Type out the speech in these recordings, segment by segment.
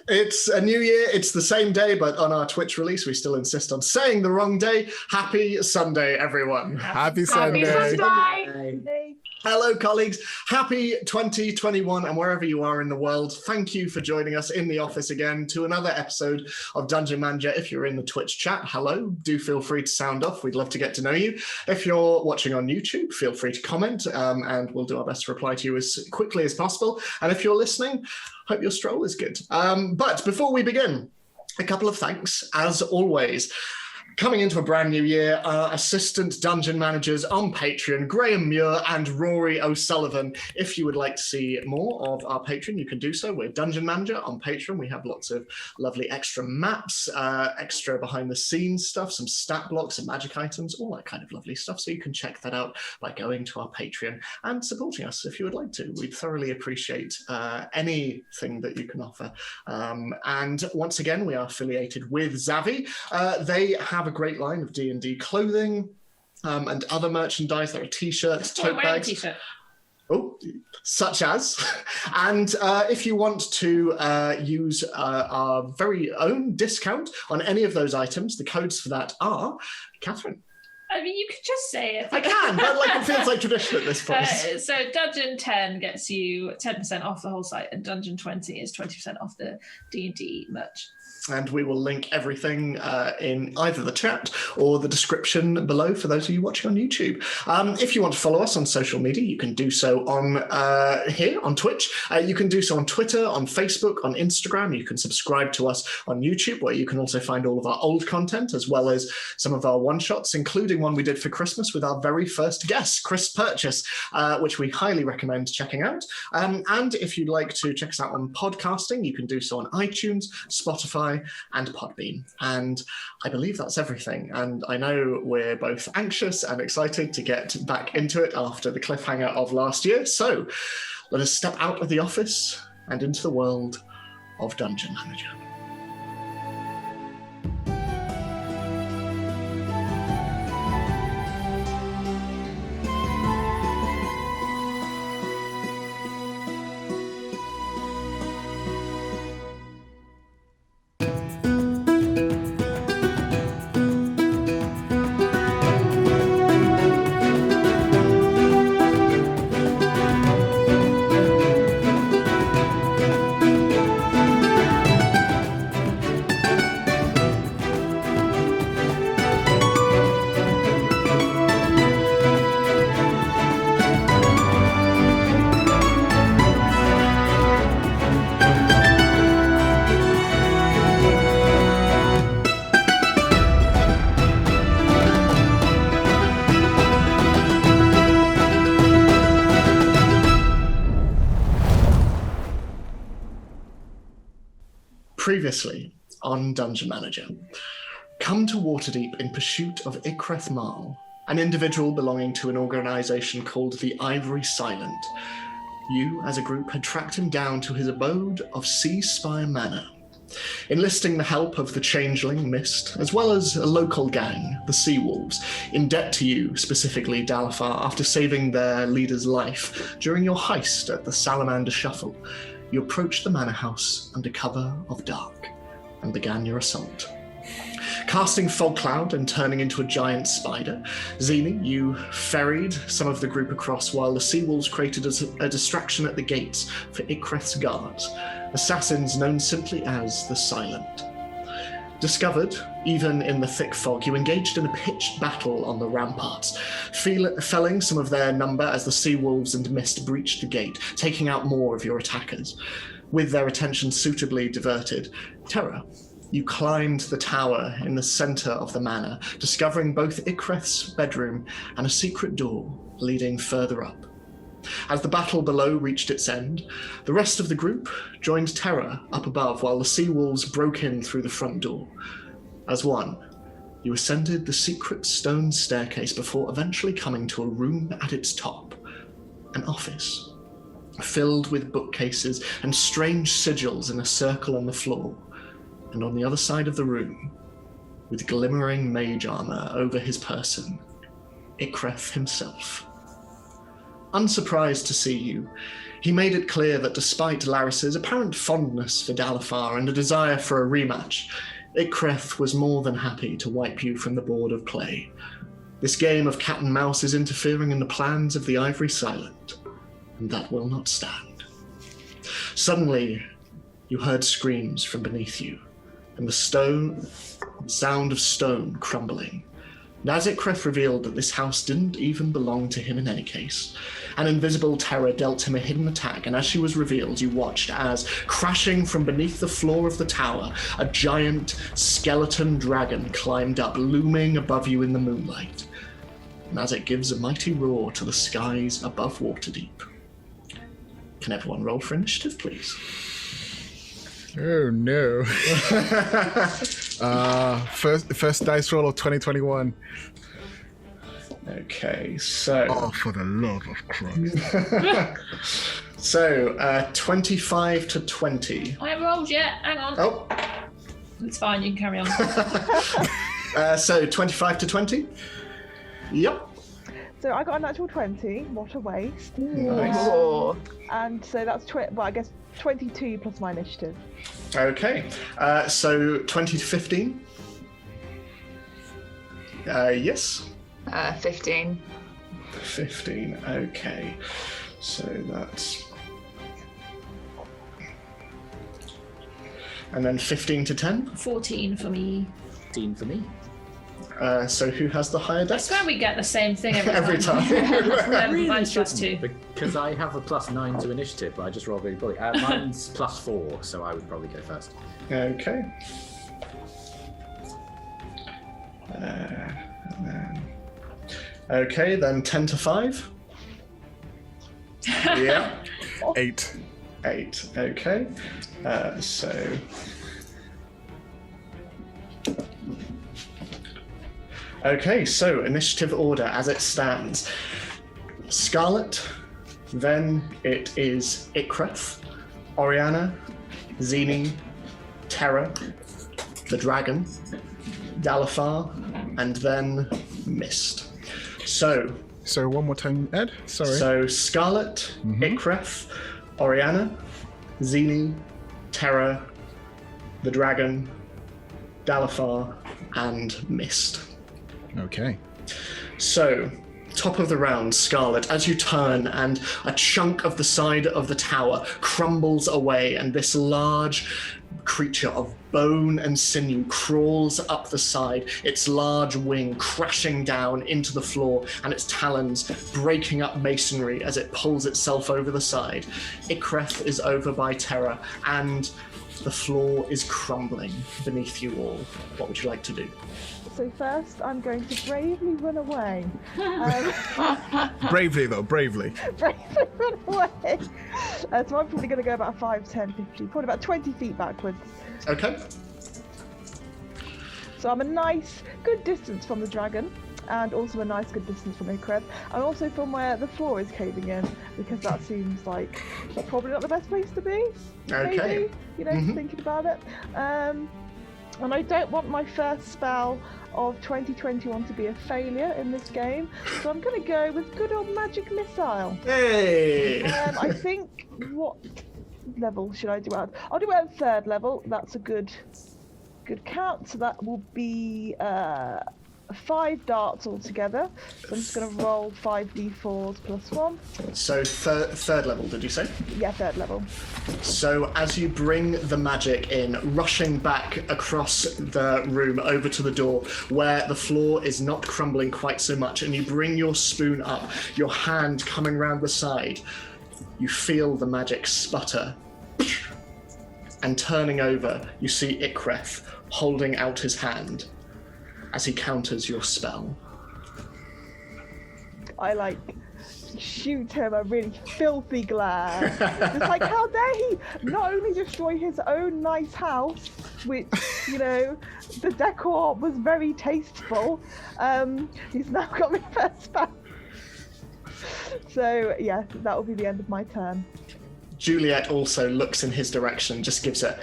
It's a new year. It's the same day, but on our Twitch release, we still insist on saying the wrong day. Happy Sunday, everyone. Happy Sunday. Happy Sunday. Hello, colleagues. Happy 2021, and wherever you are in the world, thank you for joining us in the office again to another episode of Dungeon Manager. If you're in the Twitch chat, hello. Do feel free to sound off. We'd love to get to know you. If you're watching on YouTube, feel free to comment, and we'll do our best to reply to you as quickly as possible. And if you're listening, hope your stroll is good. But before we begin, a couple of thanks, as always. Coming into a brand new year, our assistant dungeon managers on Patreon, Graham Muir and Rory O'Sullivan. If you would like to see more of our Patreon, you can do so. We're Dungeon Manager on Patreon. We have lots of lovely extra maps, extra behind the scenes stuff, some stat blocks and magic items, all that kind of lovely stuff. So you can check that out by going to our Patreon and supporting us if you would like to. We'd thoroughly appreciate anything that you can offer. And once again, we are affiliated with Zavi. They have a great line of D&D clothing and other merchandise. There are t-shirts, tote bags. T-shirt. Oh, such as. And if you want to use our very own discount on any of those items, the codes for that are, Catherine. I mean, you could just say it. I can, but it feels like tradition at this point. So Dungeon 10 gets you 10% off the whole site, and Dungeon 20 is 20% off the D&D merch. And we will link everything in either the chat or the description below for those of you watching on YouTube. If you want to follow us on social media, you can do so on here on Twitch. You can do so on Twitter, on Facebook, on Instagram. You can subscribe to us on YouTube, where you can also find all of our old content, as well as some of our one-shots, including one we did for Christmas with our very first guest, Chris Purchase, which we highly recommend checking out. And if you'd like to check us out on podcasting, you can do so on iTunes, Spotify, and Podbean. And I believe that's everything. And I know we're both anxious and excited to get back into it after the cliffhanger of last year. So let us step out of the office and into the world of Dungeon Manager. Previously on Dungeon Manager, come to Waterdeep in pursuit of Ik'reth Maal, an individual belonging to an organisation called the Ivory Silent. You, as a group, had tracked him down to his abode of Seaspire Manor, enlisting the help of the Changeling Mist, as well as a local gang, the Seawolves, in debt to you, specifically Dalafar, after saving their leader's life during your heist at the Salamander Shuffle. You approached the manor house under cover of dark and began your assault. Casting fog cloud and turning into a giant spider, Zini, you ferried some of the group across while the Seawolves created a distraction at the gates for Ik'reth's guards, assassins known simply as the Silent. Discovered, even in the thick fog, you engaged in a pitched battle on the ramparts, felling some of their number as the Seawolves and Mist breached the gate, taking out more of your attackers. With their attention suitably diverted, Terra, you climbed the tower in the center of the manor, discovering both Ik'reth's bedroom and a secret door leading further up. As the battle below reached its end, the rest of the group joined Terra up above while the Seawolves broke in through the front door. As one, you ascended the secret stone staircase before eventually coming to a room at its top, an office, filled with bookcases and strange sigils in a circle on the floor, and on the other side of the room, with glimmering mage armor over his person, Ik'reth himself. unsurprised to see you. He made it clear that despite Laris's apparent fondness for Dalifar and a desire for a rematch, Ik'reth was more than happy to wipe you from the board of play. This game of cat and mouse is interfering in the plans of the Ivory Silent, and that will not stand. Suddenly, you heard screams from beneath you, and the sound of stone crumbling. And as Ik'reth revealed that this house didn't even belong to him in any case, an invisible terror dealt him a hidden attack, and as she was revealed, you watched as, crashing from beneath the floor of the tower, a giant skeleton dragon climbed up, looming above you in the moonlight. And as it gives a mighty roar to the skies above Waterdeep. Can everyone roll for initiative, please? Oh no. First dice roll of 2021. Okay, so... Oh, for the love of Christ. So, 25 to 20. I haven't rolled yet. Hang on. Oh. It's fine. You can carry on. So, 25 to 20? Yep. So I got a natural 20. What a waste. Nice. Oh. And so that's, I guess 22 plus my initiative. Okay. So, 20 to 15? Yes. 15. 15, okay. So that's... And then 15 to 10? 14 for me. 15 for me. So who has the higher I dex? swear we get the same thing every Every time. Mine's plus 2. Because I have a +9 to initiative, but I just rolled really poorly. Mine's +4, so I would probably go first. Okay. And then... Okay, then 10 to 5? Yeah. 8. 8, okay. So... Okay, so initiative order as it stands. Scarlet, then it is Ik'reth, Oriana, Zini, Terra, the Dragon, Dalifar, and then Mist. So one more time, Ed. Sorry. So Scarlet, Ik'reth, Oriana, Zini, Terra, the Dragon, Dalifar, and Mist. Okay. So, top of the round, Scarlet, as you turn and a chunk of the side of the tower crumbles away and this large creature of bone and sinew crawls up the side, its large wing crashing down into the floor and its talons breaking up masonry as it pulls itself over the side. Ik'reth is over by Terra and the floor is crumbling beneath you all. What would you like to do? So first, I'm going to bravely run away. Bravely, though, bravely. Bravely run away. So I'm probably going to go about 5, 10, 15, probably about 20 feet backwards. Okay. So I'm a nice, good distance from the dragon, and also a nice, good distance from Ik'reth, and also from where the floor is caving in, because that seems like probably not the best place to be. Okay. Maybe, thinking about it. And I don't want my first spell of 2021 to be a failure in this game, so I'm going to go with good old magic missile. Hey! I think, what level should I do at? I'll do it at 3rd level. That's a good count. So that will be 5 darts altogether. So I'm just going to roll 5d4s plus 1. So third level, did you say? Yeah, 3rd level. So as you bring the magic in, rushing back across the room over to the door where the floor is not crumbling quite so much, and you bring your spoon up, your hand coming round the side, you feel the magic sputter. And turning over, you see Ik'reth holding out his hand as he counters your spell. I shoot him a really filthy glare. It's like, how dare he not only destroy his own nice house, which, the decor was very tasteful, he's now got me first spell. So, yeah, that will be the end of my turn. Juliet also looks in his direction, just gives a...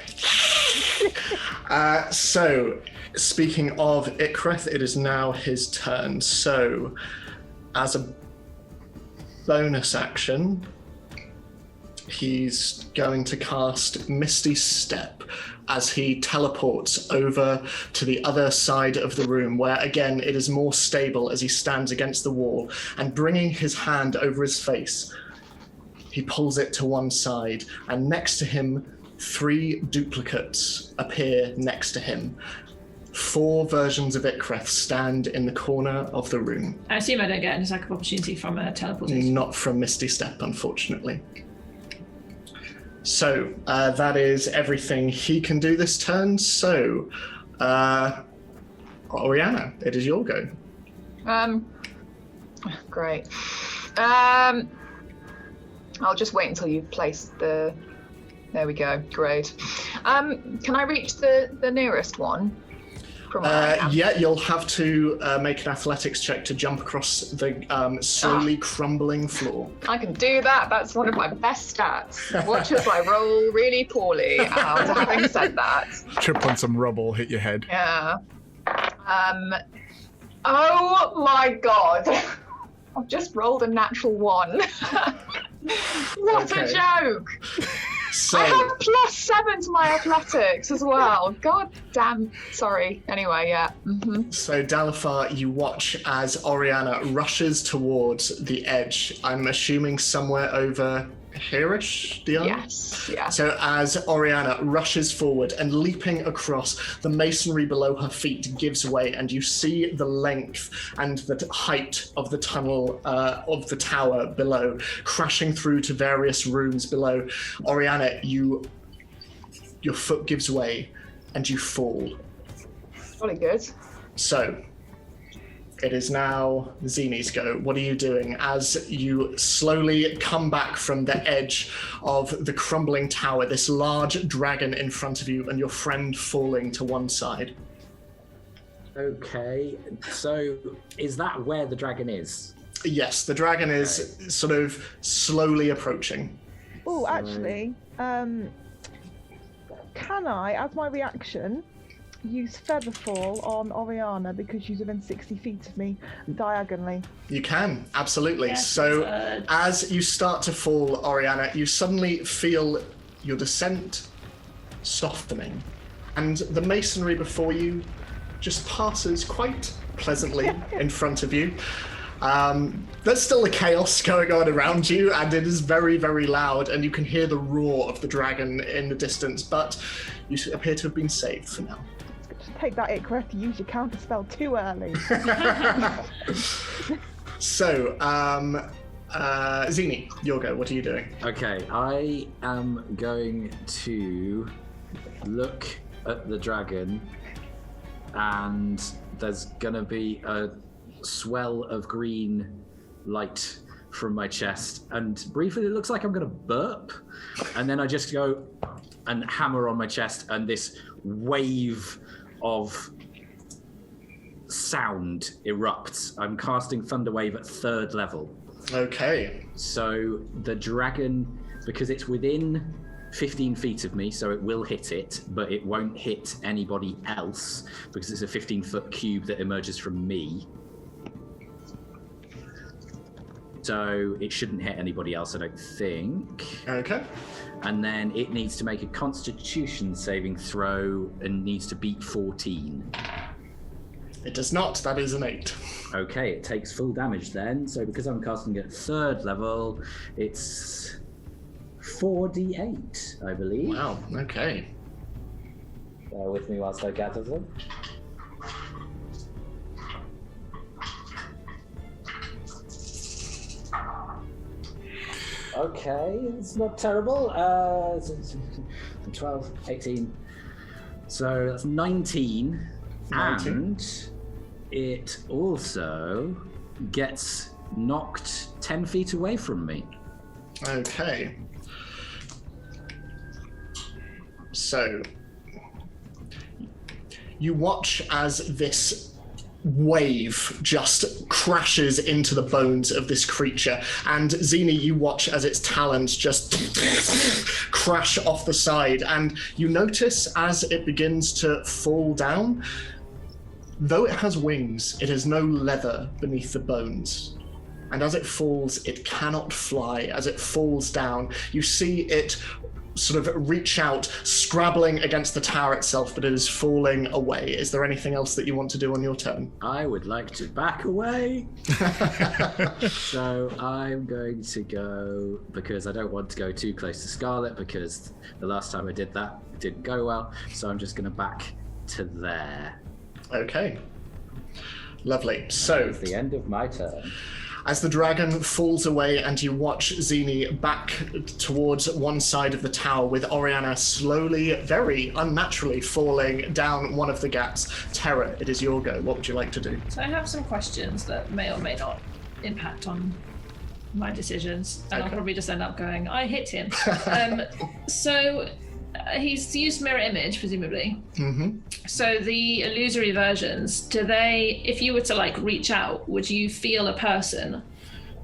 So, speaking of Ik'reth, it is now his turn. So, as a bonus action, he's going to cast Misty Step as he teleports over to the other side of the room, where again it is more stable as he stands against the wall, and bringing his hand over his face, he pulls it to one side, and next to him, 3 duplicates appear next to him. 4 versions of Ik'reth stand in the corner of the room. I assume I don't get an attack of opportunity from a teleportation. Not from Misty Step, unfortunately. So that is everything he can do this turn. So, Oriana, it is your go. Great. I'll just wait until you've placed the... There we go. Great. Can I reach the nearest one? From where I am? Yeah, you'll have to make an athletics check to jump across the slowly crumbling floor. I can do that. That's one of my best stats. Watch as I roll really poorly. Having said that. Trip on some rubble, hit your head. Yeah. Oh my god. I've just rolled a natural 1. What a joke! So, I have +7 to my athletics as well. God damn. Sorry. Anyway, yeah. Mm-hmm. So Dalifar, you watch as Oriana rushes towards the edge. I'm assuming somewhere over here-ish, Diana? Yes, yeah. So as Oriana rushes forward and leaping across, the masonry below her feet gives way, and you see the length and the height of the tunnel of the tower below, crashing through to various rooms below. Oriana, your foot gives way and you fall. Jolly good. So it is now Zini's go. What are you doing as you slowly come back from the edge of the crumbling tower, this large dragon in front of you and your friend falling to one side? Okay, so is that where the dragon is? Yes, the dragon is sort of slowly approaching. Oh, actually, can I, as my reaction, use Featherfall on Oriana because she's within 60 feet of me diagonally? You can, absolutely. Yes, so as you start to fall, Oriana, you suddenly feel your descent softening, and the masonry before you just passes quite pleasantly in front of you. There's still a chaos going on around you, and it is very, very loud, and you can hear the roar of the dragon in the distance, but you appear to have been saved for now. Just take that, Ik'reth, to use your counterspell too early. So, Zini, your go. What are you doing? Okay, I am going to look at the dragon, and there's gonna be a swell of green light from my chest, and briefly it looks like I'm gonna burp, and then I just go and hammer on my chest, and this wave of sound erupts. I'm casting Thunder Wave at 3rd level. Okay. So the dragon, because it's within 15 feet of me, so it will hit it, but it won't hit anybody else because it's a 15-foot cube that emerges from me. So it shouldn't hit anybody else, I don't think. Okay. And then it needs to make a Constitution saving throw and needs to beat 14. It does not. That is an 8. Okay, it takes full damage then. So because I'm casting at 3rd level, it's 4d8, I believe. Wow. Okay. Bear with me whilst I gather them. Okay, it's not terrible. 12, 18. So that's 19. 19. And it also gets knocked 10 feet away from me. Okay. So you watch as this wave just crashes into the bones of this creature, and Zini, you watch as its talons just crash off the side, and you notice as it begins to fall down, though it has wings, it has no leather beneath the bones. and as it falls, it cannot fly. As it falls down, you see it sort of reach out, scrabbling against the tower itself, but it is falling away. Is there anything else that you want to do on your turn? I would like to back away. So I'm going to go, because I don't want to go too close to Scarlet, because the last time I did that didn't go well. So I'm just going to back to there. Okay. Lovely. So It's the end of my turn. as the dragon falls away and you watch Zini back towards one side of the tower with Oriana slowly, very unnaturally falling down one of the gaps. Terra, it is your go. What would you like to do? So I have some questions that may or may not impact on my decisions, and I'll probably just end up going, I hit him. He's used mirror image, presumably. Mm-hmm. So the illusory versions, do they, if you were to like reach out, would you feel a person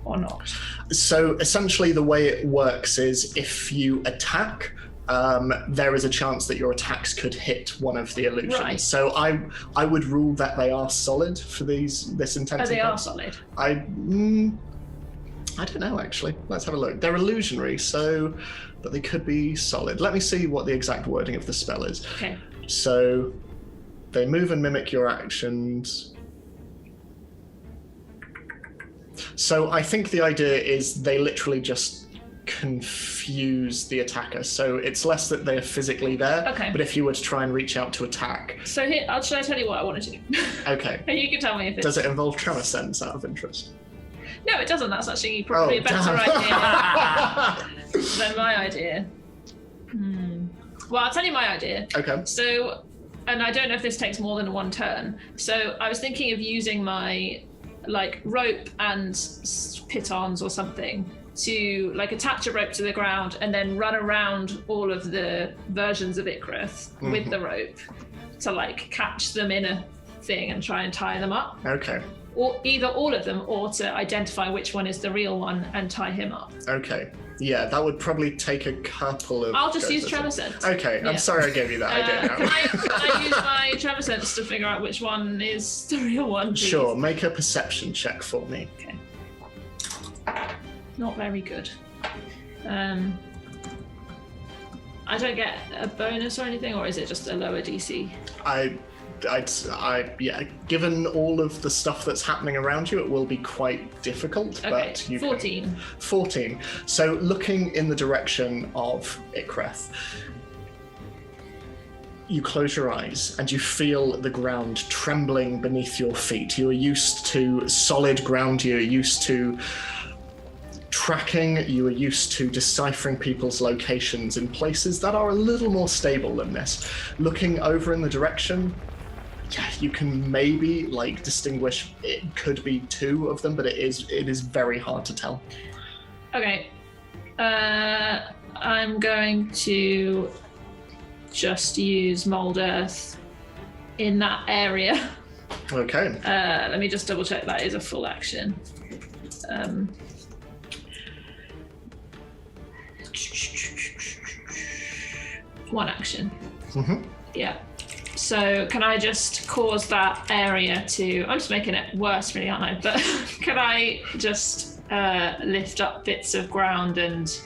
or not? So essentially the way it works is if you attack, there is a chance that your attacks could hit one of the illusions. Right. So I would rule that they are solid for this intensive. Oh, they are solid. I don't know, actually. Let's have a look. They're illusionary, but they could be solid. Let me see what the exact wording of the spell is. Okay. So they move and mimic your actions. So I think the idea is they literally just confuse the attacker. So it's less that they're physically there, Okay. but if you were to try and reach out to attack. So here, should I tell you what I want to do? Okay. And you can tell me if it's... Does it involve tremor sense out of interest? No, it doesn't. That's actually probably a better damn. idea than my idea. Well, I'll tell you my idea. Okay. So, and I don't know if this takes more than one turn. So I was thinking of using my like rope and pitons or something to like attach a rope to the ground and then run around all of the versions of Ik'reth with the rope to like catch them in a thing and try and tie them up. Okay. Or either all of them, or to identify which one is the real one and tie him up. Okay. Yeah, that would probably take a couple of... I'll just use tremor sense. Okay, Yeah. I'm sorry I gave you that idea now. Can I use my tremor sense to figure out which one is the real one, please? Sure, make a perception check for me. Okay. Not very good. I don't get a bonus or anything, or is it just a lower DC? Yeah, given all of the stuff that's happening around you, it will be quite difficult, Okay, but you 14. 14. So looking in the direction of Ik'reth, you close your eyes and you feel the ground trembling beneath your feet. You are used to solid ground, you're used to tracking, you are used to deciphering people's locations in places that are a little more stable than this. Looking over in the direction, yeah, you can maybe like distinguish, it could be two of them, but it is very hard to tell. Okay. I'm going to just use mold earth in that area. Okay. Let me just double check that is a full action. One action. Mm-hmm. Yeah. So can I just cause that area to... I'm just making it worse, really, aren't I? But can I just lift up bits of ground and...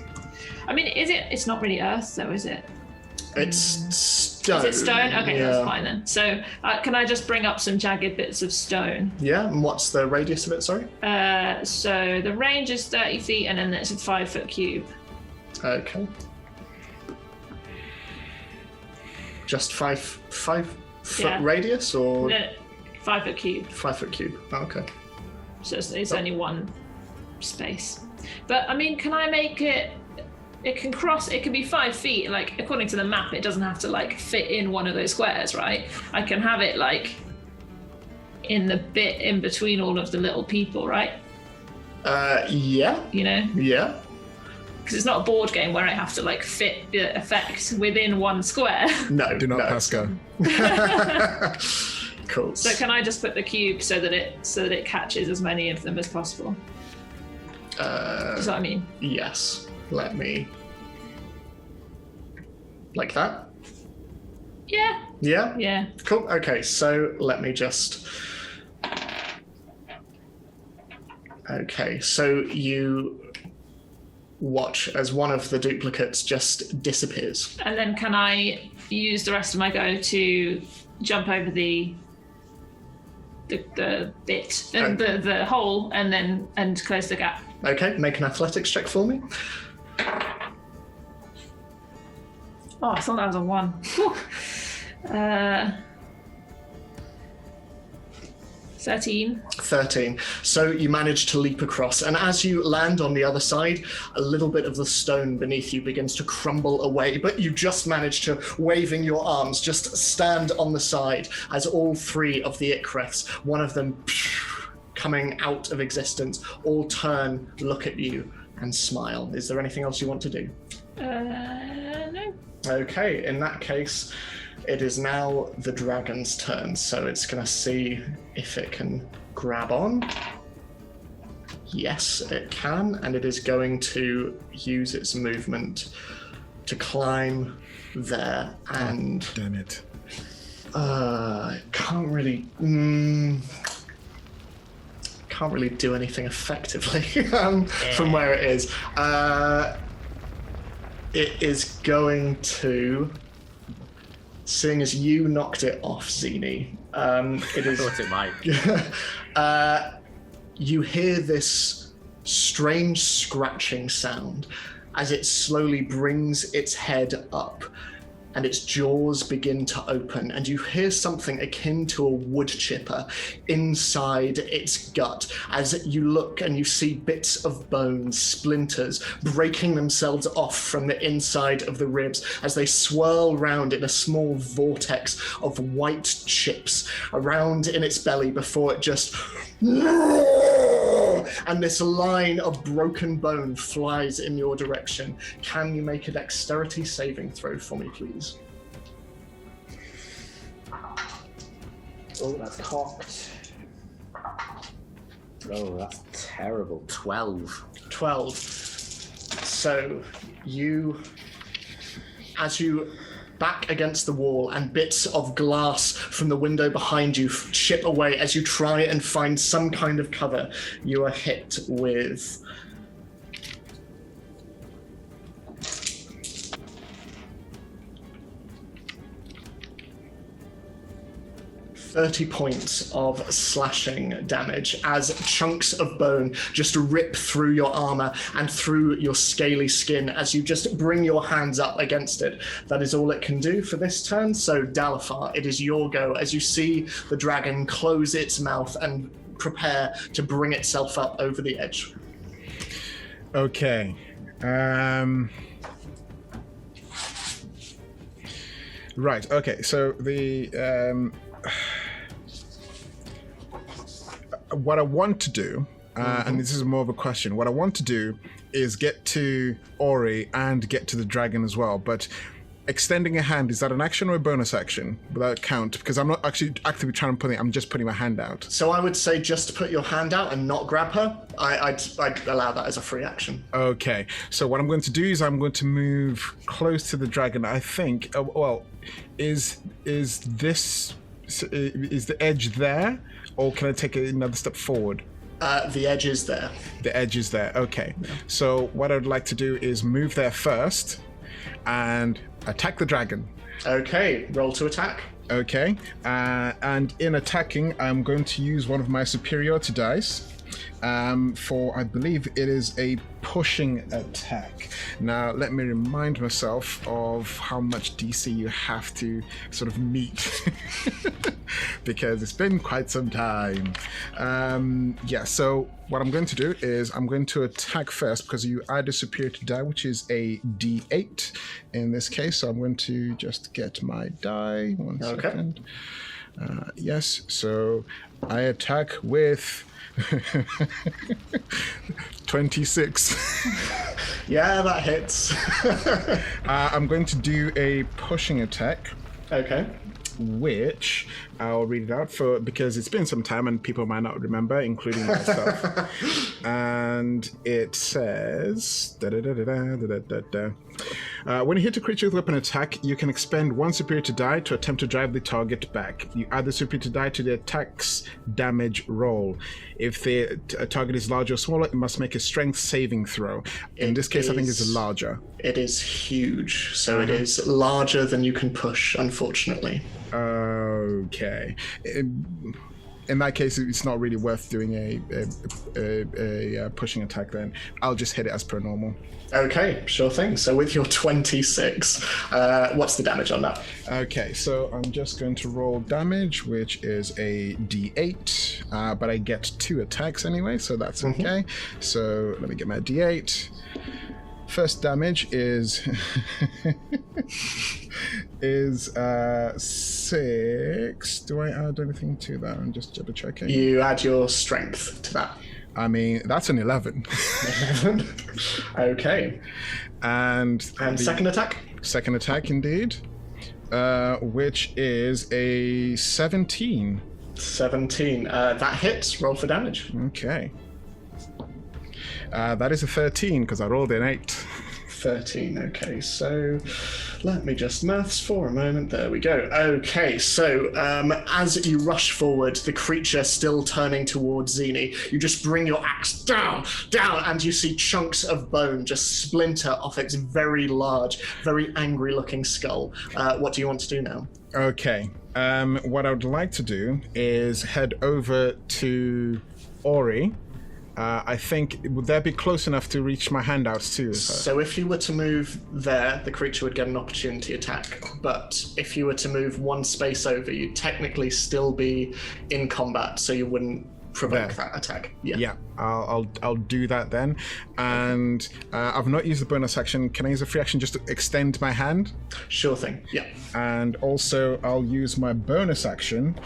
I mean, it's not really earth, though, is it? It's stone. Is it stone? Okay, yeah. that's fine then. So can I just bring up some jagged bits of stone? Yeah, and what's the radius of it, sorry? So the range is 30 feet, and then it's a 5-foot cube. Okay. Just 5 foot Yeah. radius, or No, 5-foot cube. 5 foot cube? Oh, okay. So it's only one space. But I mean, can I make it? It can cross. It can be 5 feet. Like according to the map, it doesn't have to like fit in one of those squares, right? I can have it like in the bit in between all of the little people, right? Yeah. You know, Yeah. because it's not a board game where I have to like fit the effect within one square. No. Do not no. pass go. Cool. So can I just put the cube so that it catches as many of them as possible? Is what I mean? Yes. Let me. Like that? Yeah. Yeah? Yeah. Cool. Okay, so let me just. Okay, so you watch as one of the duplicates just disappears. And then can I use the rest of my go to jump over the bit and the hole and close the gap? Okay, make an athletics check for me. Oh, I thought that was a 1. 13. So you manage to leap across, and as you land on the other side, a little bit of the stone beneath you begins to crumble away, but you just manage to, waving your arms, just stand on the side as all 3 of the Ik'reths, one of them coming out of existence, all turn, look at you, and smile. Is there anything else you want to do? No. Okay, in that case, it is now the dragon's turn, so it's going to see if it can grab on. Yes, it can, and it is going to use its movement to climb there and... Oh, damn it. Can't really do anything effectively from where it is. It is going to, seeing as you knocked it off, Zini, it is... I thought it might. You hear this strange scratching sound as it slowly brings its head up and its jaws begin to open, and you hear something akin to a wood chipper inside its gut as you look and you see bits of bones, splinters, breaking themselves off from the inside of the ribs as they swirl round in a small vortex of white chips around in its belly before it just... and this line of broken bone flies in your direction. Can you make a dexterity saving throw for me, please? Oh, that's cocked. Oh, that's terrible. 12. 12. So as you back against the wall and bits of glass from the window behind you chip away as you try and find some kind of cover, you are hit with 30 points of slashing damage as chunks of bone just rip through your armor and through your scaly skin as you just bring your hands up against it. That is all it can do for this turn. So Dalifar, it is your go as you see the dragon close its mouth and prepare to bring itself up over the edge. Okay. Right, okay, so the... what I want to do, and this is more of a question, what I want to do is get to Ori and get to the dragon as well, but extending a hand, is that an action or a bonus action? Without count, because I'm not actually actively trying to put it, I'm just putting my hand out. So I would say just put your hand out and not grab her. I'd allow that as a free action. Okay, so what I'm going to do is I'm going to move close to the dragon. I think, is the edge there, or can I take another step forward? The edge is there. The edge is there, okay. Yeah. So what I'd like to do is move there first and attack the dragon. Okay, roll to attack. Okay, and in attacking, I'm going to use one of my superiority dice for, I believe it is a pushing attack. Now, let me remind myself of how much DC you have to sort of meet because it's been quite some time. Yeah, so what I'm going to do is I'm going to attack first because you add a superiority die, which is a D8 in this case. So I'm going to just get my die. One second. Yes, so I attack with 26. Yeah, that hits. I'm going to do a pushing attack. Okay. Which I'll read it out because it's been some time and people might not remember, including myself. And it says When you hit a creature with weapon attack, you can expend one superior to die to attempt to drive the target back. You add the superior to die to the attack's damage roll. If the target is larger or smaller, it must make a strength saving throw. In this case, I think it's larger. It is huge, so it is larger than you can push, unfortunately. Okay. In that case, it's not really worth doing a pushing attack then. I'll just hit it as per normal. Okay, sure thing. So with your 26, what's the damage on that? Okay, so I'm just going to roll damage, which is a d8, but I get 2 attacks anyway, so that's okay. So let me get my d8. First damage is 6. Do I add anything to that? I'm just double checking. You add your strength to that. I mean, that's an 11. 11. Okay. And second attack? Second attack, indeed. Which is a 17. 17. That hits. Roll for damage. Okay. That is a 13, because I rolled an 8. 13. Okay, so let me just maths for a moment. There we go. Okay, so as you rush forward, the creature still turning towards Zini, you just bring your axe down, and you see chunks of bone just splinter off its very large, very angry-looking skull. What do you want to do now? Okay. What I would like to do is head over to Ori. I think, would that be close enough to reach my handouts too? So if you were to move there, the creature would get an opportunity attack. But if you were to move one space over, you'd technically still be in combat, so you wouldn't provoke that attack. Yeah, I'll do that then. And I've not used the bonus action. Can I use a free action just to extend my hand? Sure thing. Yeah. And also I'll use my bonus action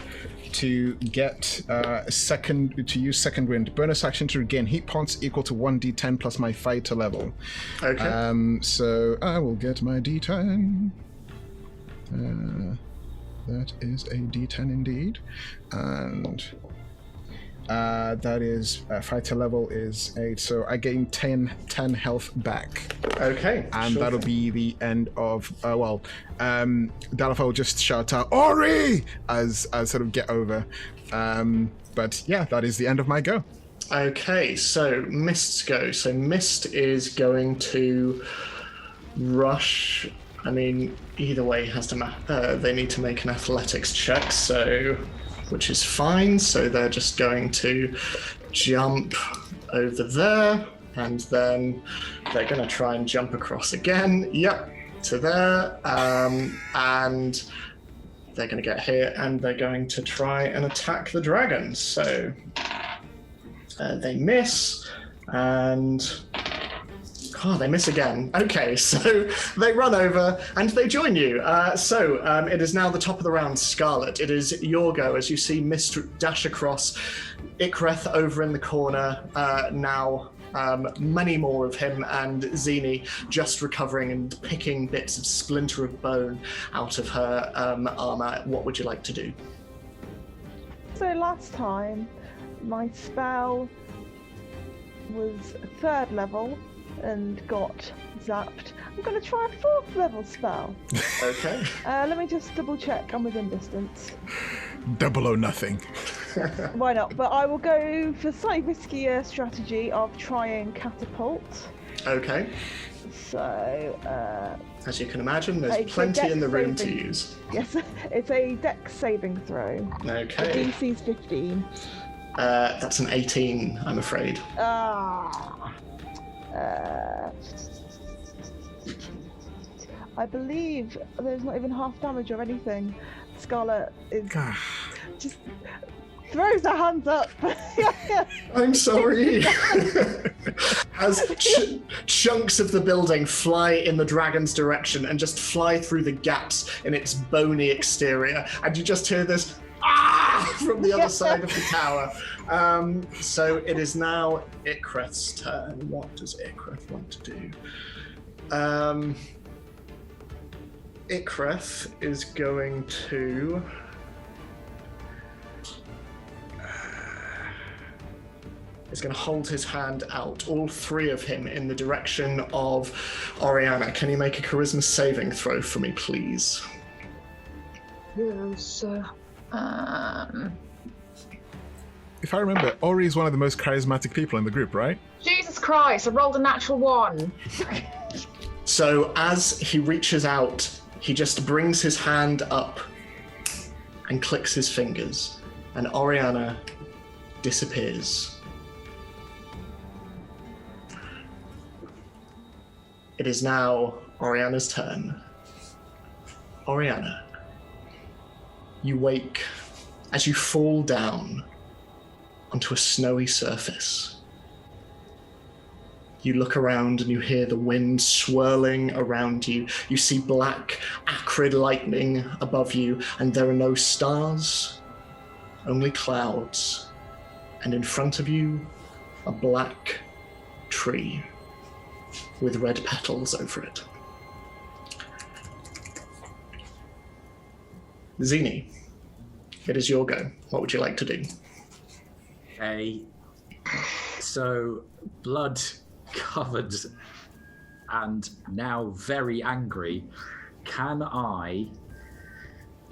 to get use second wind. Bonus action to regain heat points equal to 1d10 plus my fighter level. Okay. So I will get my d10. That is a d10 indeed, and that is fighter level is 8, so I gain 10 health back. Okay. And sure that'll be the end of Dalif will just shout out Ori as I sort of get over. But yeah, that is the end of my go. Okay, so Mist's go. So Mist is going to rush. I mean, either way has to they need to make an athletics check, so which is fine. So they're just going to jump over there, and then they're going to try and jump across again. Yep, to there, and they're going to get here, and they're going to try and attack the dragon. So they miss, and they miss again. Okay, so they run over and they join you. It is now the top of the round, Scarlet. It is your go as you see Mist dash across. Ik'reth over in the corner now. Many more of him, and Zini just recovering and picking bits of splinter of bone out of her armor. What would you like to do? So last time, my spell was 3rd level and got zapped. I'm going to try a 4th level spell. Okay. Let me just double check I'm within distance. Double or nothing. Why not? But I will go for slightly riskier strategy of trying catapult. Okay. So, as you can imagine, there's plenty in the room to use. Yes, it's a dex saving throw. Okay. The DC's 15. That's an 18, I'm afraid. I believe there's not even half damage or anything. Scarlet is just throws her hands up. I'm sorry. As chunks of the building fly in the dragon's direction and just fly through the gaps in its bony exterior, and you just hear this from the other side of the tower. So it is now Ik'reth's turn. What does Ik'reth want to do? Ik'reth is going to... is going to hold his hand out, all three of him, in the direction of Oriana. Can you make a charisma saving throw for me, please? Yes. If I remember, Ori is one of the most charismatic people in the group, right? Jesus Christ, I rolled a natural 1. So as he reaches out, he just brings his hand up and clicks his fingers, and Oriana disappears. It is now Oriana's turn. Oriana, you wake as you fall down onto a snowy surface. You look around and you hear the wind swirling around you. You see black, acrid lightning above you, and there are no stars, only clouds. And in front of you, a black tree with red petals over it. Zini, it is your go. What would you like to do? Okay. So, blood covered and now very angry. Can I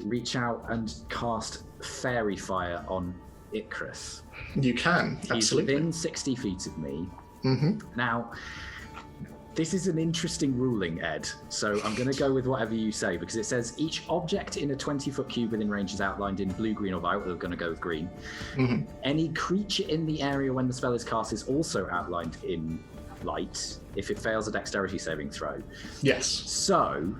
reach out and cast fairy fire on Ik'reth? You can, He's absolutely. within 60 feet of me. Mm-hmm. Now, this is an interesting ruling, Ed, so I'm going to go with whatever you say, because it says each object in a 20-foot cube within range is outlined in blue, green, or violet. We're going to go with green. Mm-hmm. Any creature in the area when the spell is cast is also outlined in light if it fails a dexterity saving throw. Yes. So,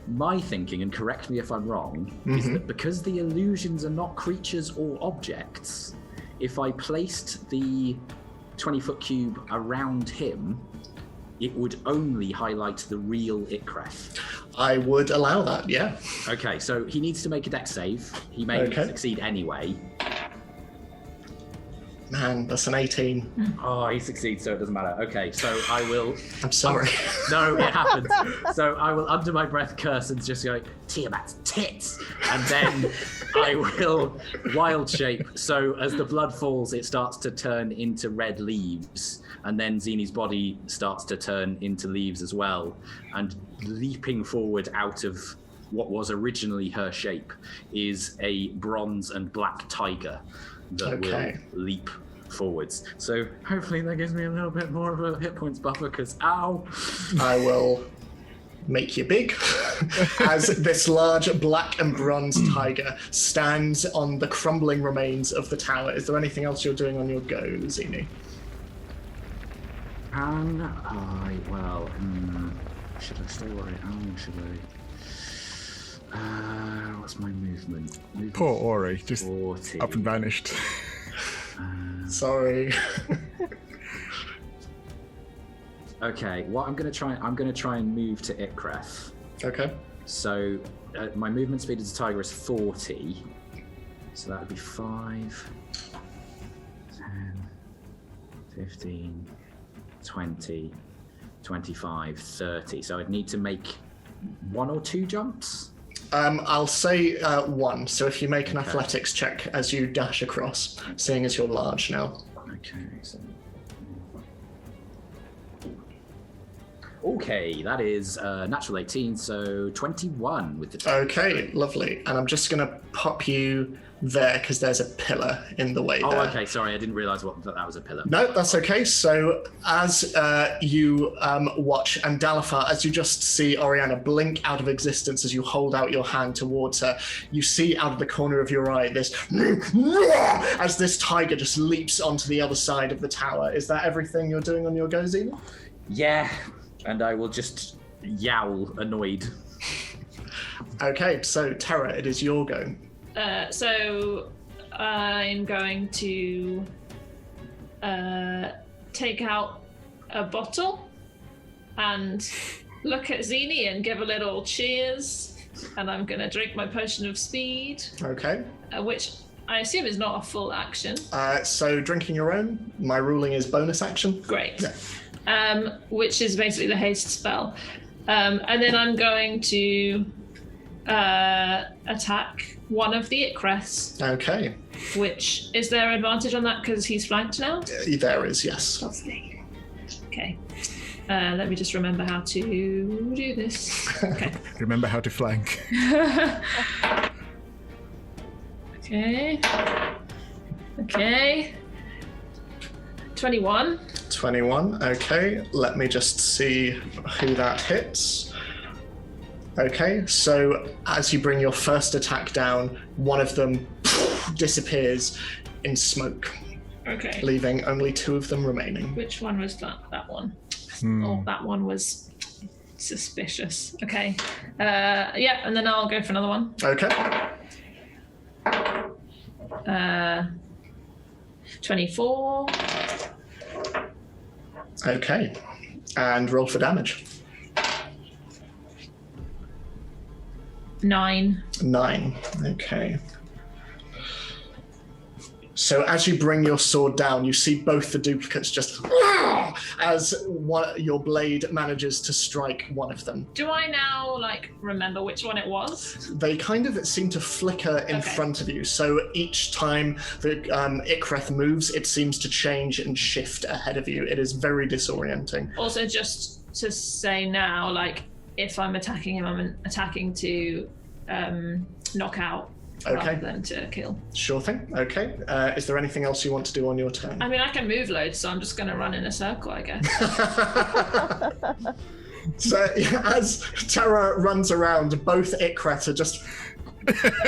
my thinking, and correct me if I'm wrong, is that because the illusions are not creatures or objects, if I placed the 20-foot cube around him, it would only highlight the real Ik'reth. I would allow that, yeah. Okay, so he needs to make a dex save. He may succeed anyway. Man, that's an 18. Oh, he succeeds, so it doesn't matter. Okay, so I will... I'm sorry. No, it happens. So I will, under my breath, curse and just go, Tiamat's tits! And then I will wild shape. So as the blood falls, it starts to turn into red leaves. And then Zini's body starts to turn into leaves as well. And leaping forward out of what was originally her shape is a bronze and black tiger that will leap forwards. So hopefully that gives me a little bit more of a hit points buffer, because ow! I will make you big as this large black and bronze tiger stands on the crumbling remains of the tower. Is there anything else you're doing on your go, Zini? Should I stay where I am, or should I... what's my movement? Poor Ori, just 40. up and vanished. Sorry. Okay, what I'm gonna try and move to Ik'reth. Okay. So my movement speed as a tiger is 40. So that would be 5, 10, 15, 20, 25, 30. So I'd need to make 1 or 2 jumps. I'll say 1. So if you make an athletics check as you dash across, seeing as you're large now. Okay, so... Okay, that is natural 18, so 21 with the top. Okay, lovely. And I'm just going to pop you there because there's a pillar in the way there. Oh, okay, sorry, I didn't realise that was a pillar. No, that's okay. So as you watch, and Dalafar, as you just see Oriana blink out of existence as you hold out your hand towards her, you see out of the corner of your eye this as this tiger just leaps onto the other side of the tower. Is that everything you're doing on your go, Zena? Yeah, and I will just yowl, annoyed. Okay, so Terra, it is your go. So I'm going to take out a bottle and look at Zini and give a little cheers. And I'm going to drink my potion of speed. Okay. Which I assume is not a full action. So drinking your own, my ruling is bonus action. Great. Yeah. Which is basically the haste spell. And then I'm going to attack one of the Ik'reths. Okay. Which, is there advantage on that because he's flanked now? There is, yes. Lovely. Okay. Let me just remember how to do this. Okay. Remember how to flank. Okay. Okay. 21. 21, okay. Let me just see who that hits. Okay, so as you bring your first attack down, one of them disappears in smoke, Okay. leaving only 2 of them remaining. Which one was that? That one. Oh, that one was suspicious. Okay. Yeah, and then I'll go for another one. Okay. 24. Okay. And roll for damage. 9. 9. Okay. So as you bring your sword down, you see both the duplicates just as your blade manages to strike one of them. Do I now, remember which one it was? They kind of seem to flicker in front of you. So each time the Ik'reth moves, it seems to change and shift ahead of you. It is very disorienting. Also, just to say now, if I'm attacking him, I'm attacking to knock out rather than to kill. Sure thing. Okay. Is there anything else you want to do on your turn? I mean, I can move loads, so I'm just going to run in a circle, I guess. So as Terra runs around, both Ik'reth are just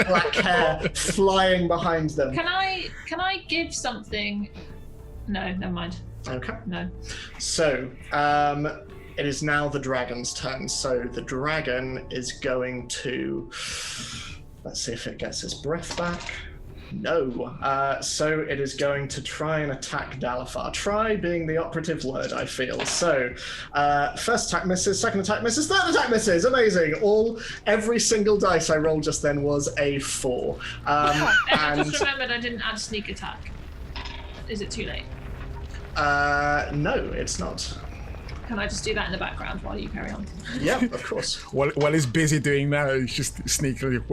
black hair flying behind them. Can I give something? No, never mind. Okay. No. So, it is now the dragon's turn. So the dragon is going to... Let's see if it gets its breath back. No. So it is going to try and attack Dalifar. Try being the operative word, I feel. So, first attack misses, second attack misses, third attack misses. Amazing. Every single dice I rolled just then was a 4. I just remembered I didn't add sneak attack. Is it too late? No, it's not. Can I just do that in the background while you carry on? Yeah, of course. While he's busy doing that, he's just sneakily...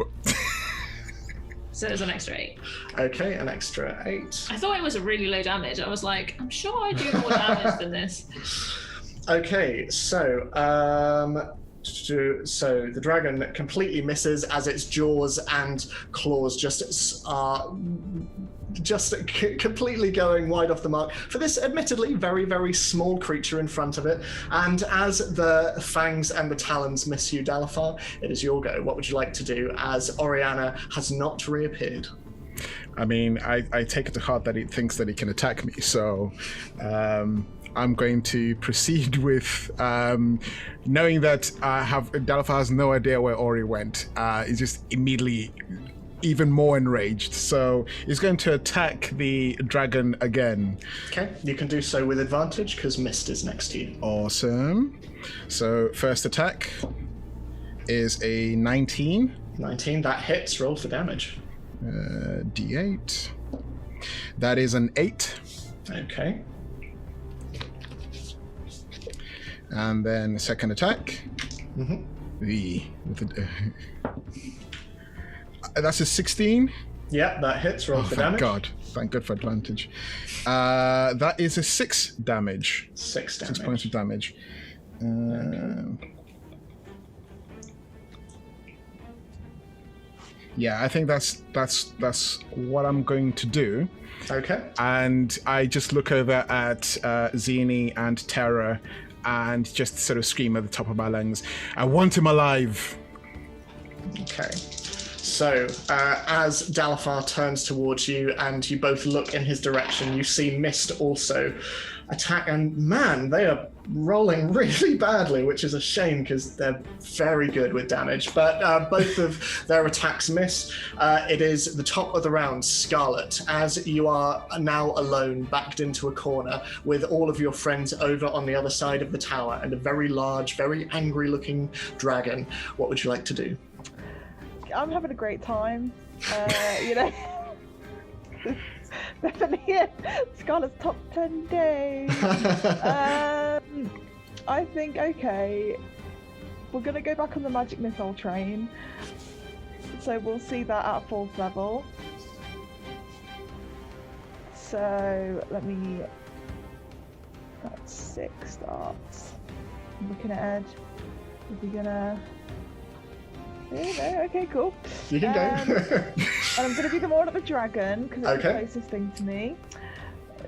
So there's an extra 8. Okay, an extra 8. I thought it was a really low damage. I was like, I'm sure I do more damage than this. Okay, so the dragon completely misses as its jaws and claws are completely going wide off the mark for this admittedly very, very small creature in front of it. And as the fangs and the talons miss you, Dalifar, it is your go. What would you like to do as Oriana has not reappeared? I mean, I take it to heart that it thinks that it can attack me, so I'm going to proceed with knowing that Dalifar has no idea where Ori went. He's just immediately even more enraged, so he's going to attack the dragon again. Okay, you can do so with advantage because Mist is next to you. Awesome. So first attack is a 19. 19, that hits. Roll for damage. D8. That is an 8. Okay. And then the second attack. That's a 16. Yeah, that hits. Roll for thank damage. God. Thank God for advantage. That is a 6 damage. 6 damage. 6 points of damage. Yeah, I think that's what I'm going to do. Okay. And I just look over at Zini and Terra and just sort of scream at the top of my lungs, I want him alive! Okay. So, as Dalifar turns towards you and you both look in his direction, you see Mist also attack, and man, they are rolling really badly, which is a shame because they're very good with damage, but both of their attacks miss. It is the top of the round, Scarlet, as you are now alone, backed into a corner with all of your friends over on the other side of the tower and a very large, very angry looking dragon. What would you like to do? I'm having a great time. Definitely Scarlet's top 10 days. I think, okay, we're going to go back on the magic missile train. so we'll see that at 4th level. So let me. That's 6 starts. I'm looking at Ed. Is he gonna? Yeah, no, okay, cool. You can go. And I'm gonna do them all at the dragon because it's the Okay. closest thing to me.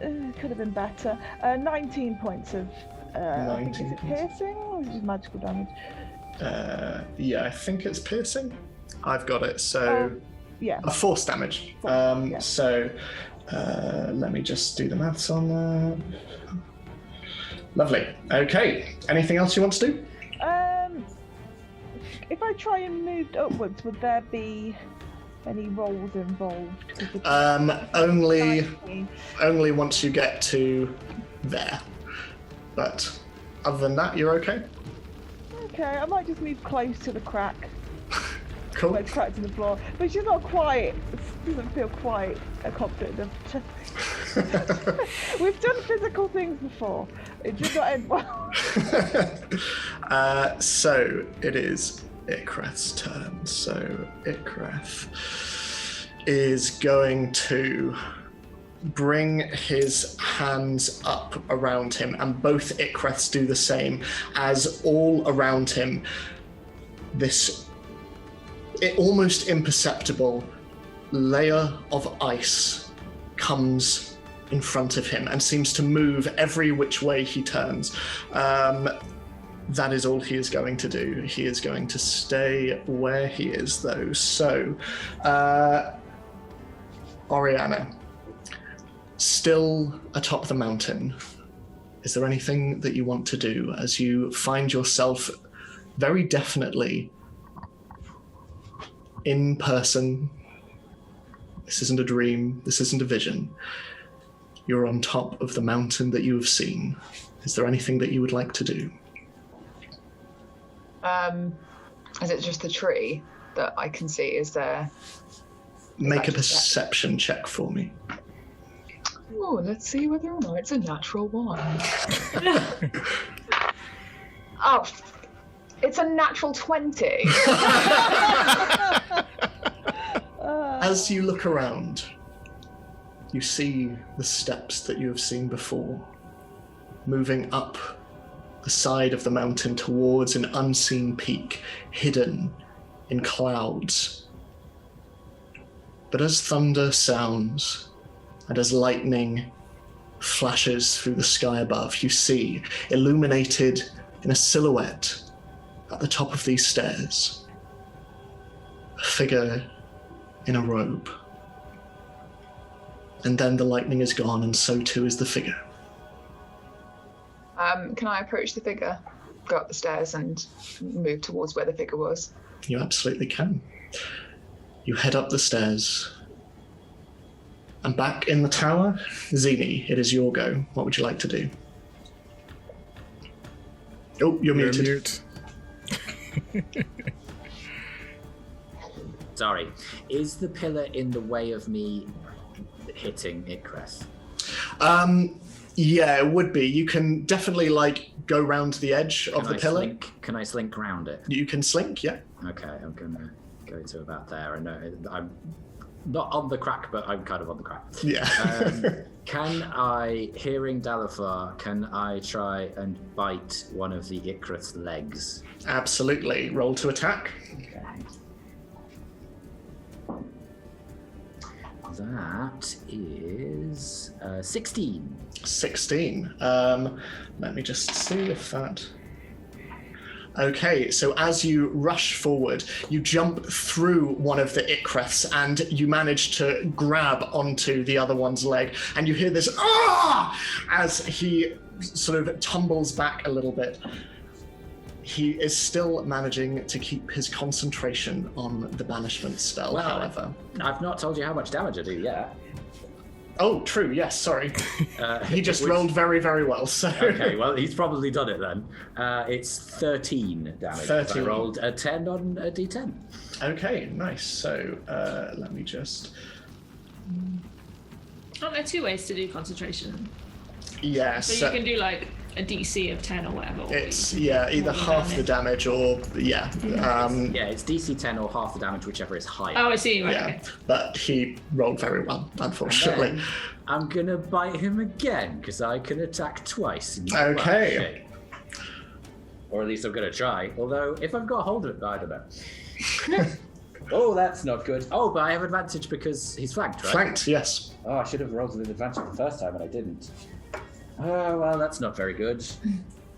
Could have been better. 19 points of. I think, is 19 it points. piercing or is it just magical damage? Yeah, I think it's piercing. I've got it. So Yeah. a force damage. Yeah. So let me just do the maths on that. Lovely. Okay. Anything else you want to do? If I try and move upwards, would there be any rolls involved? 'Cause the Only 19. only once you get to there. But other than that, you're okay. Okay, I might just move close to the crack. Cool. Where it's cracked in the floor, but she's not quite. Doesn't feel quite confident enough to. We've done physical things before. It did not end well. So it is Ik'reth's turn. So Ik'reth is going to bring his hands up around him, and both Ik'reths do the same, as all around him this almost imperceptible layer of ice comes in front of him and seems to move every which way he turns. That is all he is going to do. He is going to stay where he is, though. So, Oriana, still atop the mountain, is there anything that you want to do as you find yourself very definitely in person? This isn't a dream. This isn't a vision. You're on top of the mountain that you have seen. Is there anything that you would like to do? Is it just the tree that I can see? Is there? Make a that just perception check for me. Oh, let's see whether or not it's a natural one. Oh, it's a natural 20. As you look around, you see the steps that you have seen before, moving up the side of the mountain towards an unseen peak hidden in clouds. But as thunder sounds and as lightning flashes through the sky above, you see, illuminated in a silhouette at the top of these stairs, a figure in a robe. And then the lightning is gone, and so too is the figure. Can I approach the figure, go up the stairs, and move towards where the figure was? You absolutely can. You head up the stairs. And back in the tower, Zini, it is your go. What would you like to do? Oh, you're muted. Mute. Sorry. Is the pillar in the way of me hitting Ik'reth? Yeah, it would be. You can definitely go round the edge of the pillar. Can I slink round it? You can slink, yeah. Okay, I'm gonna go to about there. I know I'm not on the crack, but I'm kind of on the crack. Yeah. Can I, hearing Dalafar, can I try and bite one of the Ik'reth's legs? Absolutely. Roll to attack. Okay. That is 16. 16. Let me just see if that... Okay, so as you rush forward, you jump through one of the Ik'reths and you manage to grab onto the other one's leg, and you hear this "ah!" as he sort of tumbles back a little bit. He is still managing to keep his concentration on the banishment spell, however. I've not told you how much damage I do yet. Oh, true, yes, sorry. He just rolled very, very well, so... Okay, well, he's probably done it then. It's 13 damage. 13. I rolled a 10 on a d10. Okay, nice. So, let me just... Aren't there 2 ways to do concentration? Yeah, So you can do a DC of 10 or whatever. or It's you can do either more half the damage or Yeah, it's DC 10 or half the damage, whichever is higher. Oh, I see. Right. yeah. Okay. But he rolled very well, unfortunately. Then I'm gonna bite him again because I can attack twice. Okay. Or at least I'm gonna try. Although if I've got a hold of it, I don't know. Oh, that's not good. Oh, but I have advantage because he's flanked, right? Flanked, yes. Oh, I should have rolled with advantage the first time and I didn't. Oh, well, that's not very good.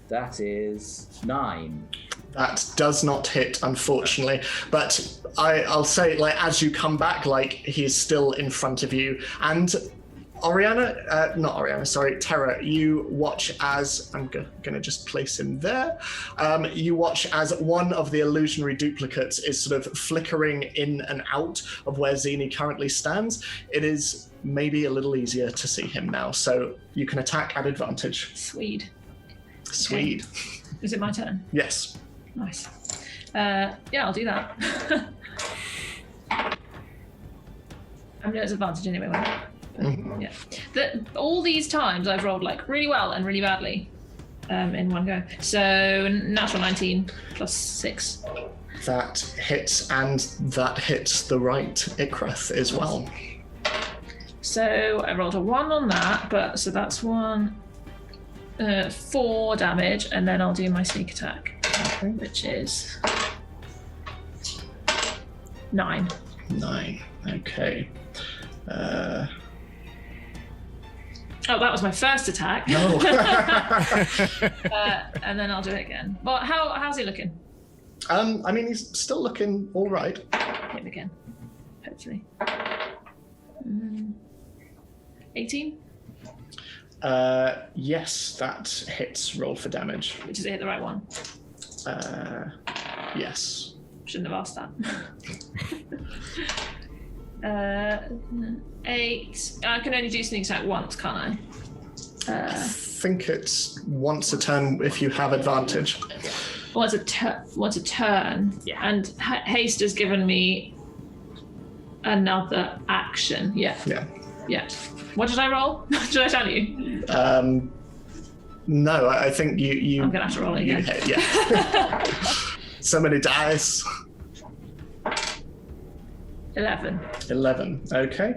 That is 9. That does not hit, unfortunately. But I'll say, like, as you come back, like, he's still in front of you. And Terra, you watch as, I'm gonna just place him there. You watch as one of the illusionary duplicates is sort of flickering in and out of where Zini currently stands. It is maybe a little easier to see him now, so you can attack at advantage. Swede. Swede. Is it my turn? Yes. Nice. Yeah, I'll do that. I'm at advantage anyway. Won't I? Yeah. All these times I've rolled like really well and really badly in one go. So natural 19 plus 6. That hits, and that hits the right Ik'reth as well. So I rolled a 1 on that, so that's 4 damage, and then I'll do my sneak attack, which is 9. 9. Okay. Oh, that was my first attack. No. And then I'll do it again. Well, how's he looking? I mean, he's still looking all right. Hit him again, hopefully. 18? Yes, that hits. Roll for damage. Does it hit the right one? Yes. Shouldn't have asked that. 8. I can only do sneak attack once, can't I? I think it's once a turn if you have advantage. Once a turn. Yeah. And haste has given me another action. Yeah. Yeah. Yeah. What did I roll? Did I tell you? No, I think you. I'm gonna have to roll it you again. hit, yeah. So many dice. 11. 11. Okay.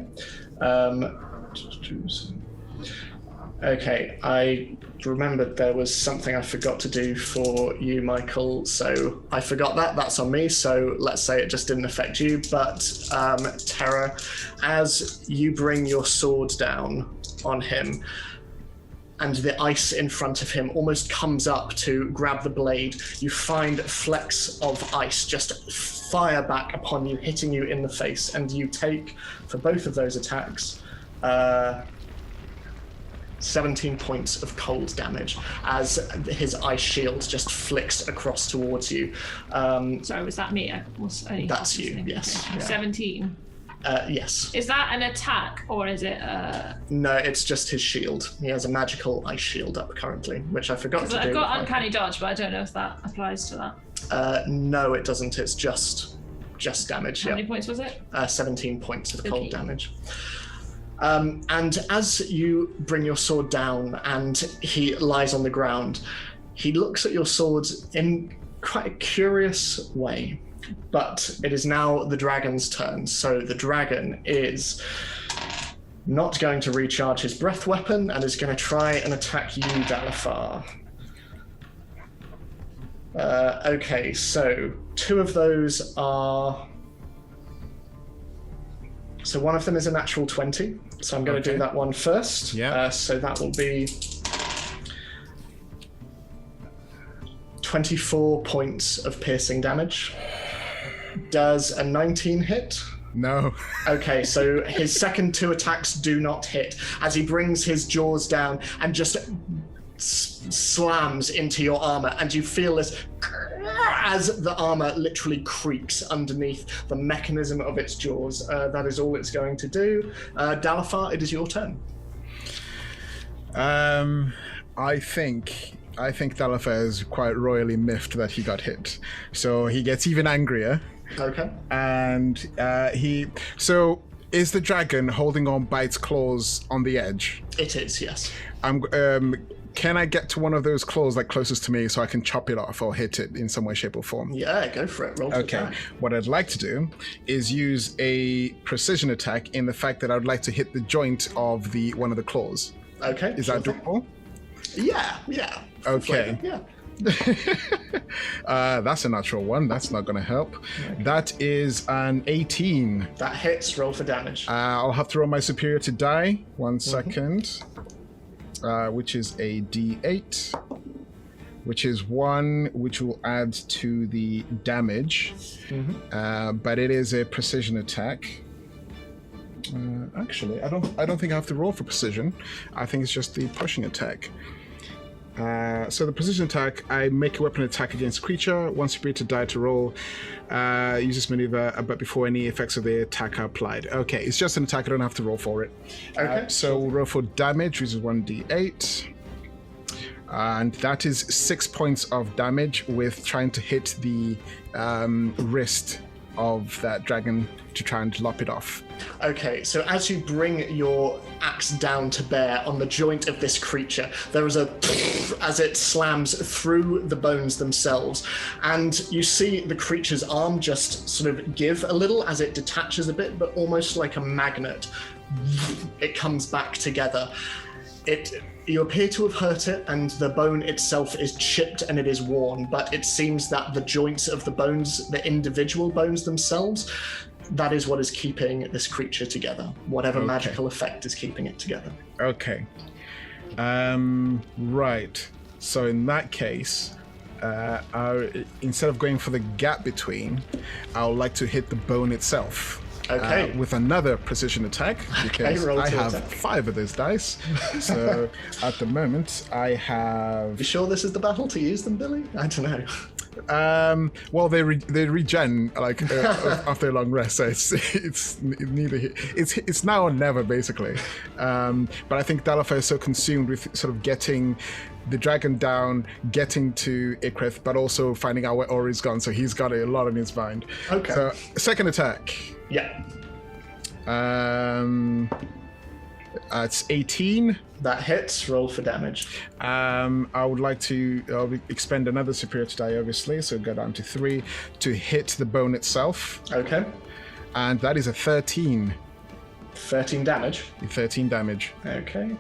Okay, I remembered there was something I forgot to do for you, Michael, so I forgot that. That's on me, so let's say it just didn't affect you. But Terra, as you bring your sword down on him, and the ice in front of him almost comes up to grab the blade, you find flecks of ice just fire back upon you, hitting you in the face, and you take, for both of those attacks, 17 points of cold damage as his ice shield just flicks across towards you. Sorry, was that me? I was only That's half you, listening. yes. Okay. Yeah. 17. Yes. Is that an attack or is it? No, it's just his shield. He has a magical ice shield up currently, which I forgot to do. I've got uncanny dodge, but I don't know if that applies to that. No, it doesn't. It's just damage. How Yeah. many points was it? 17 points of cold Okay. damage. And as you bring your sword down and he lies on the ground, he looks at your sword in quite a curious way. But it is now the dragon's turn. So the dragon is not going to recharge his breath weapon and is going to try and attack you, Dalifar. Okay, so 2 of those are... So one of them is a natural 20. So I'm going to do that one first. Yeah. So that will be 24 points of piercing damage. Does a 19 hit? No. Okay, so his second 2 attacks do not hit as he brings his jaws down and just slams into your armor, and you feel this as the armor literally creaks underneath the mechanism of its jaws. That is all it's going to do. Dalifar, it is your turn. I think Dalifar is quite royally miffed that he got hit, so he gets even angrier. Okay. And so is the dragon holding on by its claws on the edge? It is, yes. can I get to one of those claws like closest to me so I can chop it off or hit it in some way, shape, or form? Yeah, go for it. Roll to Okay. attack. What I'd like to do is use a precision attack in the fact that I'd like to hit the joint of one of the claws. Okay. Is that sure thing. doable? Yeah. Okay. Yeah. That's a natural one. That's not going to help. That is an 18. That hits. Roll for damage. I'll have to roll my superior to die. 1 second. Which is a d8. Which is 1, which will add to the damage. But it is a precision attack. Actually, I don't think I have to roll for precision. I think it's just the pushing attack. So the precision attack, I make a weapon attack against a creature. One superior to die to roll. Use this maneuver, but before any effects of the attack are applied. Okay, it's just an attack. I don't have to roll for it. Okay. So we'll roll for damage, which is 1d8. And that is 6 points of damage with trying to hit the wrist of that dragon to try and lop it off. Okay, so as you bring your axe down to bear on the joint of this creature, there is a as it slams through the bones themselves, and you see the creature's arm just sort of give a little as it detaches a bit, but almost like a magnet, it comes back together. You appear to have hurt it, and the bone itself is chipped and it is worn, but it seems that the joints of the bones, the individual bones themselves, that is what is keeping this creature together. Whatever magical effect is keeping it together. Okay. Right. So in that case, instead of going for the gap between, I would like to hit the bone itself. Okay. With another precision attack, because roll I to have attack. 5 of those dice. So at the moment, I have. You sure this is the battle to use them, Billy? I don't know. Well, they regen like after a long rest, so it's neither here. It's now or never basically. But I think Dalafa is so consumed with sort of getting the dragon down, getting to Ik'reth, but also finding out where Ori's gone. So he's got a lot on his mind. Okay. So second attack. Yeah. It's 18. That hits. Roll for damage. I would like to expend another superior to die, obviously, so go down to 3 to hit the bone itself, Okay. and that is a 13. 13 damage. 13 damage. Okay.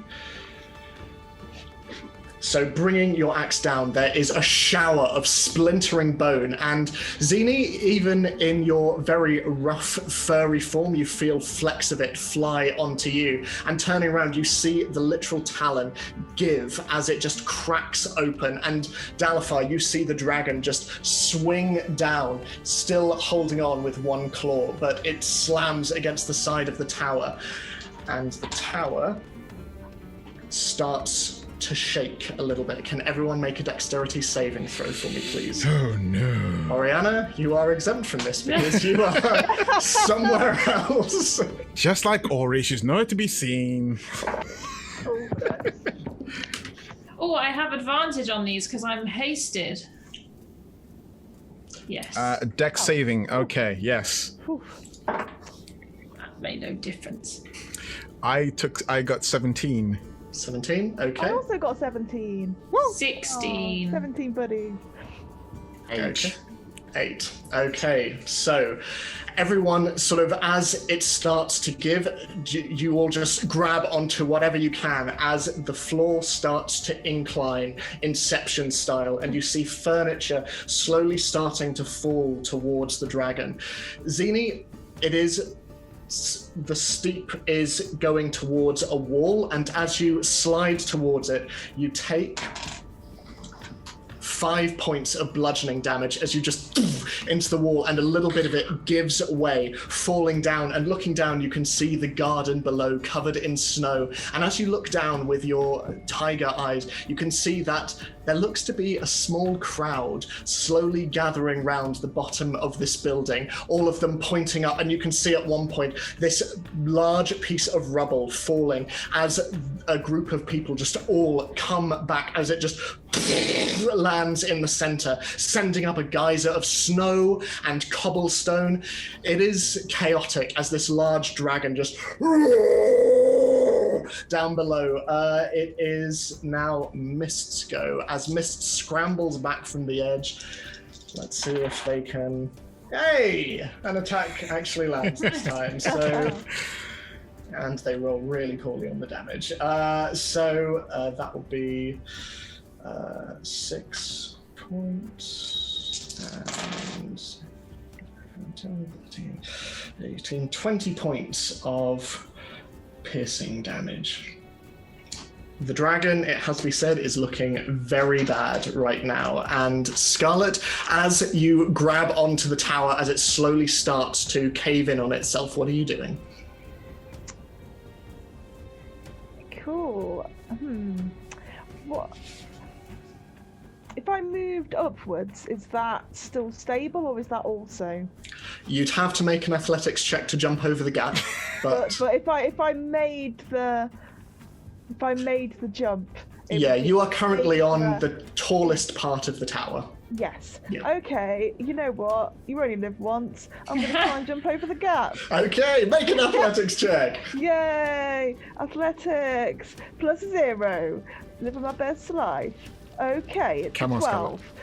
So bringing your axe down, there is a shower of splintering bone, and Zini, even in your very rough, furry form, you feel flecks of it fly onto you, and turning around, you see the literal talon give as it just cracks open, and Dalafar, you see the dragon just swing down, still holding on with one claw, but it slams against the side of the tower, and the tower starts to shake a little bit. Can everyone make a dexterity saving throw for me, please? Oh no. Oriana, you are exempt from this because you are somewhere else. Just like Ori, she's nowhere to be seen. Oh, I have advantage on these because I'm hasted. Yes. Dex saving. Okay, yes. That made no difference. I got 17. 17, I okay. also got 17. 16. 17, buddy. 8. 8. Okay, so everyone sort of, as it starts to give, you all just grab onto whatever you can as the floor starts to incline, Inception style, and you see furniture slowly starting to fall towards the dragon. Zini, the steep is going towards a wall, and as you slide towards it, you take 5 points of bludgeoning damage as you just into the wall, and a little bit of it gives way, falling down, and looking down you can see the garden below covered in snow, and as you look down with your tiger eyes, you can see that there looks to be a small crowd slowly gathering round the bottom of this building, all of them pointing up, and you can see at one point this large piece of rubble falling as a group of people just all come back as it just lands in the center, sending up a geyser of snow and cobblestone. It is chaotic as this large dragon just down below. It is now Mist's go. As Mist scrambles back from the edge, let's see if they can... Hey! An attack actually lands this time, so... And they roll really poorly on the damage. So that will be 6 points and 13, 18, 20 points of piercing damage. The dragon, it has to be said, is looking very bad right now. And Scarlet, as you grab onto the tower, as it slowly starts to cave in on itself, what are you doing? Cool. What? If I moved upwards, is that still stable, or is that also? You'd have to make an athletics check to jump over the gap, but if I made the jump. yeah, you are currently on the tallest part of the tower. Yes. Yeah. Okay. You know what? You only live once. I'm gonna try and jump over the gap. Okay, make an athletics check. Yay! Athletics +0. Living my best life. Okay, it's Come on, 12.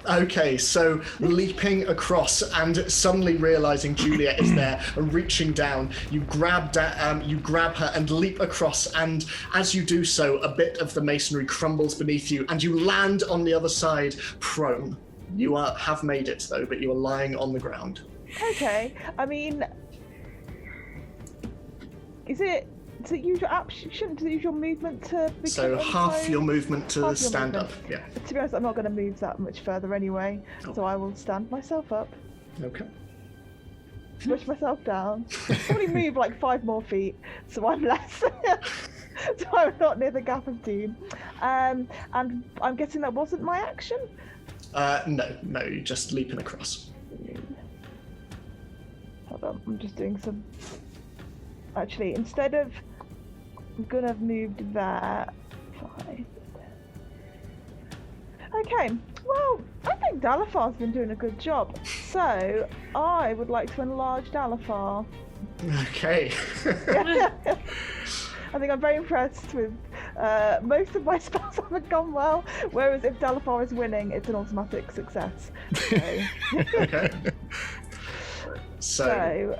Okay, so leaping across and suddenly realizing Juliet is there and reaching down, you grab her and leap across, and as you do so, a bit of the masonry crumbles beneath you and you land on the other side prone. You have made it though, but you are lying on the ground. Okay. I mean, shouldn't use your movement to become So half your movement to Half your stand movement. up. Yeah. To be honest, I'm not going to move that much further anyway, so I will stand myself up, Okay. push myself down, probably move like 5 more feet, so I'm less. So I'm not near the gap of doom. And I'm guessing that wasn't my action. No, you're just leaping across. Hold on, I'm just doing some. Actually, instead of, I'm gonna have moved there. 5. Okay, well, I think Dalafar's been doing a good job. So, I would like to enlarge Dalafar. Okay. I think I'm very impressed with most of my spells haven't gone well, whereas if Dalafar is winning, it's an automatic success. Okay. So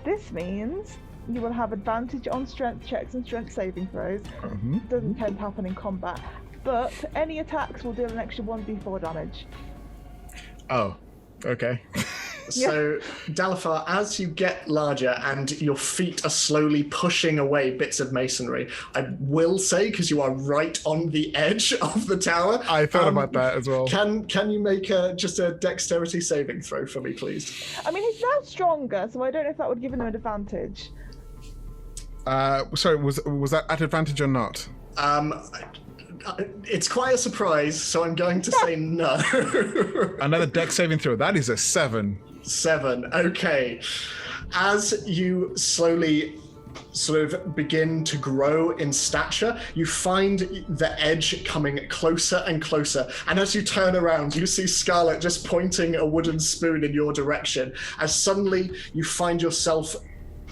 This means you will have advantage on strength checks and strength saving throws. Doesn't tend to happen in combat, but any attacks will deal an extra 1d4 damage. Oh, okay. So, Dalafar, as you get larger and your feet are slowly pushing away bits of masonry, I will say, because you are right on the edge of the tower. I thought about that as well. Can you make just a dexterity saving throw for me, please? I mean, he's now stronger, so I don't know if that would give him an advantage. Sorry, was that at advantage or not? It's quite a surprise, so I'm going to say no. Another dex saving throw. That is a 7. 7. Okay. As you slowly sort of begin to grow in stature, you find the edge coming closer and closer. And as you turn around, you see Scarlet just pointing a wooden spoon in your direction. As suddenly you find yourself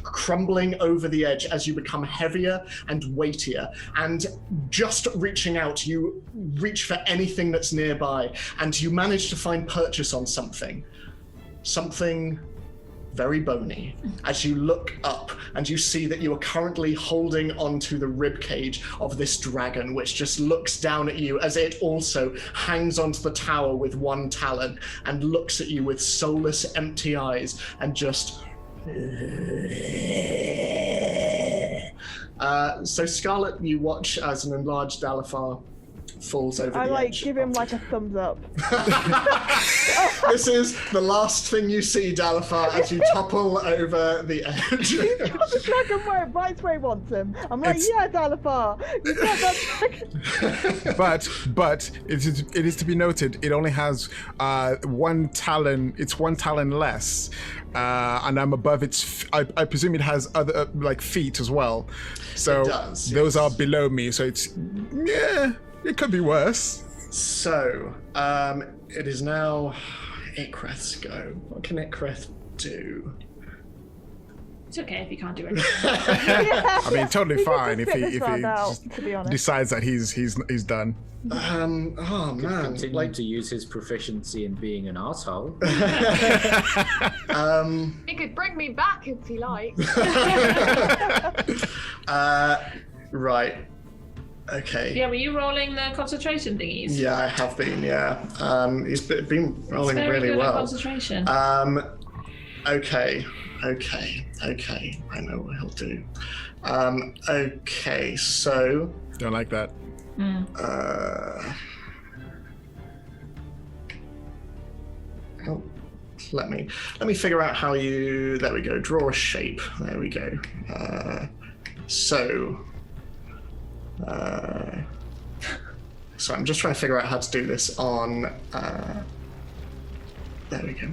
crumbling over the edge as you become heavier and weightier, and just reaching out, you reach for anything that's nearby, and you manage to find purchase on something very bony. As you look up and you see that you are currently holding onto the rib cage of this dragon, which just looks down at you as it also hangs onto the tower with one talon and looks at you with soulless, empty eyes and just so Scarlet, you watch as an enlarged Dalafar falls over the edge. Give him like a thumbs up. This is the last thing you see, Dalafar, as you topple over the edge. He's got the dragon right where he wants him. I'm like, yeah, Dalafar, you got that dragon. But it is to be noted, it only has one talon. It's one talon less, and I'm above its. I presume it has other like feet as well. So it does, those yes. are below me. So it's it could be worse. So it is now Ik'reth's go. What can Ik'reth do? It's okay if you can't do anything. I mean, totally we can fine if just he sit this round out, just to be honest. decides that he's done. Oh man, Continue like to use his proficiency in being an arsehole. He could bring me back if he likes. right. Okay. Yeah, were you rolling the concentration thingies? Yeah, I have been. Yeah. He's been rolling Very really good at well. concentration. Okay. I know what he'll do. Okay, so. Don't like that. Oh, let me figure out how you. There we go. Draw a shape. There we go. So I'm just trying to figure out how to do this on. There we go.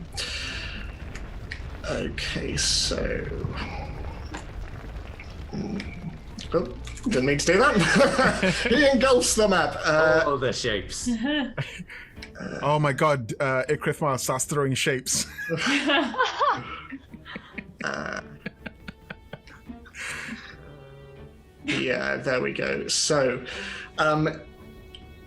Okay, so. Oh, didn't mean to do that. He engulfs the map. All the shapes. Oh my god, Ik'reth Maal starts throwing shapes. Yeah, there we go. So,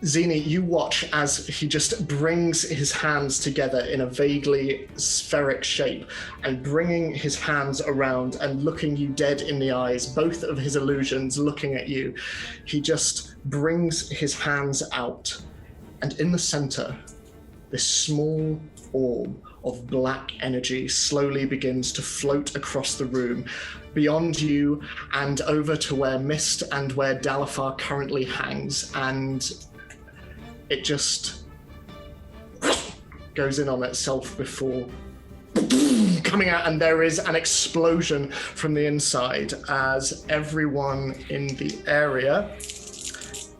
Zini, you watch as he just brings his hands together in a vaguely spheric shape and bringing his hands around and looking you dead in the eyes, both of his illusions looking at you. He just brings his hands out, and in the center, this small orb of black energy slowly begins to float across the room, beyond you and over to where Mist and where Dalifar currently hangs, and it just goes in on itself before coming out, and there is an explosion from the inside as everyone in the area,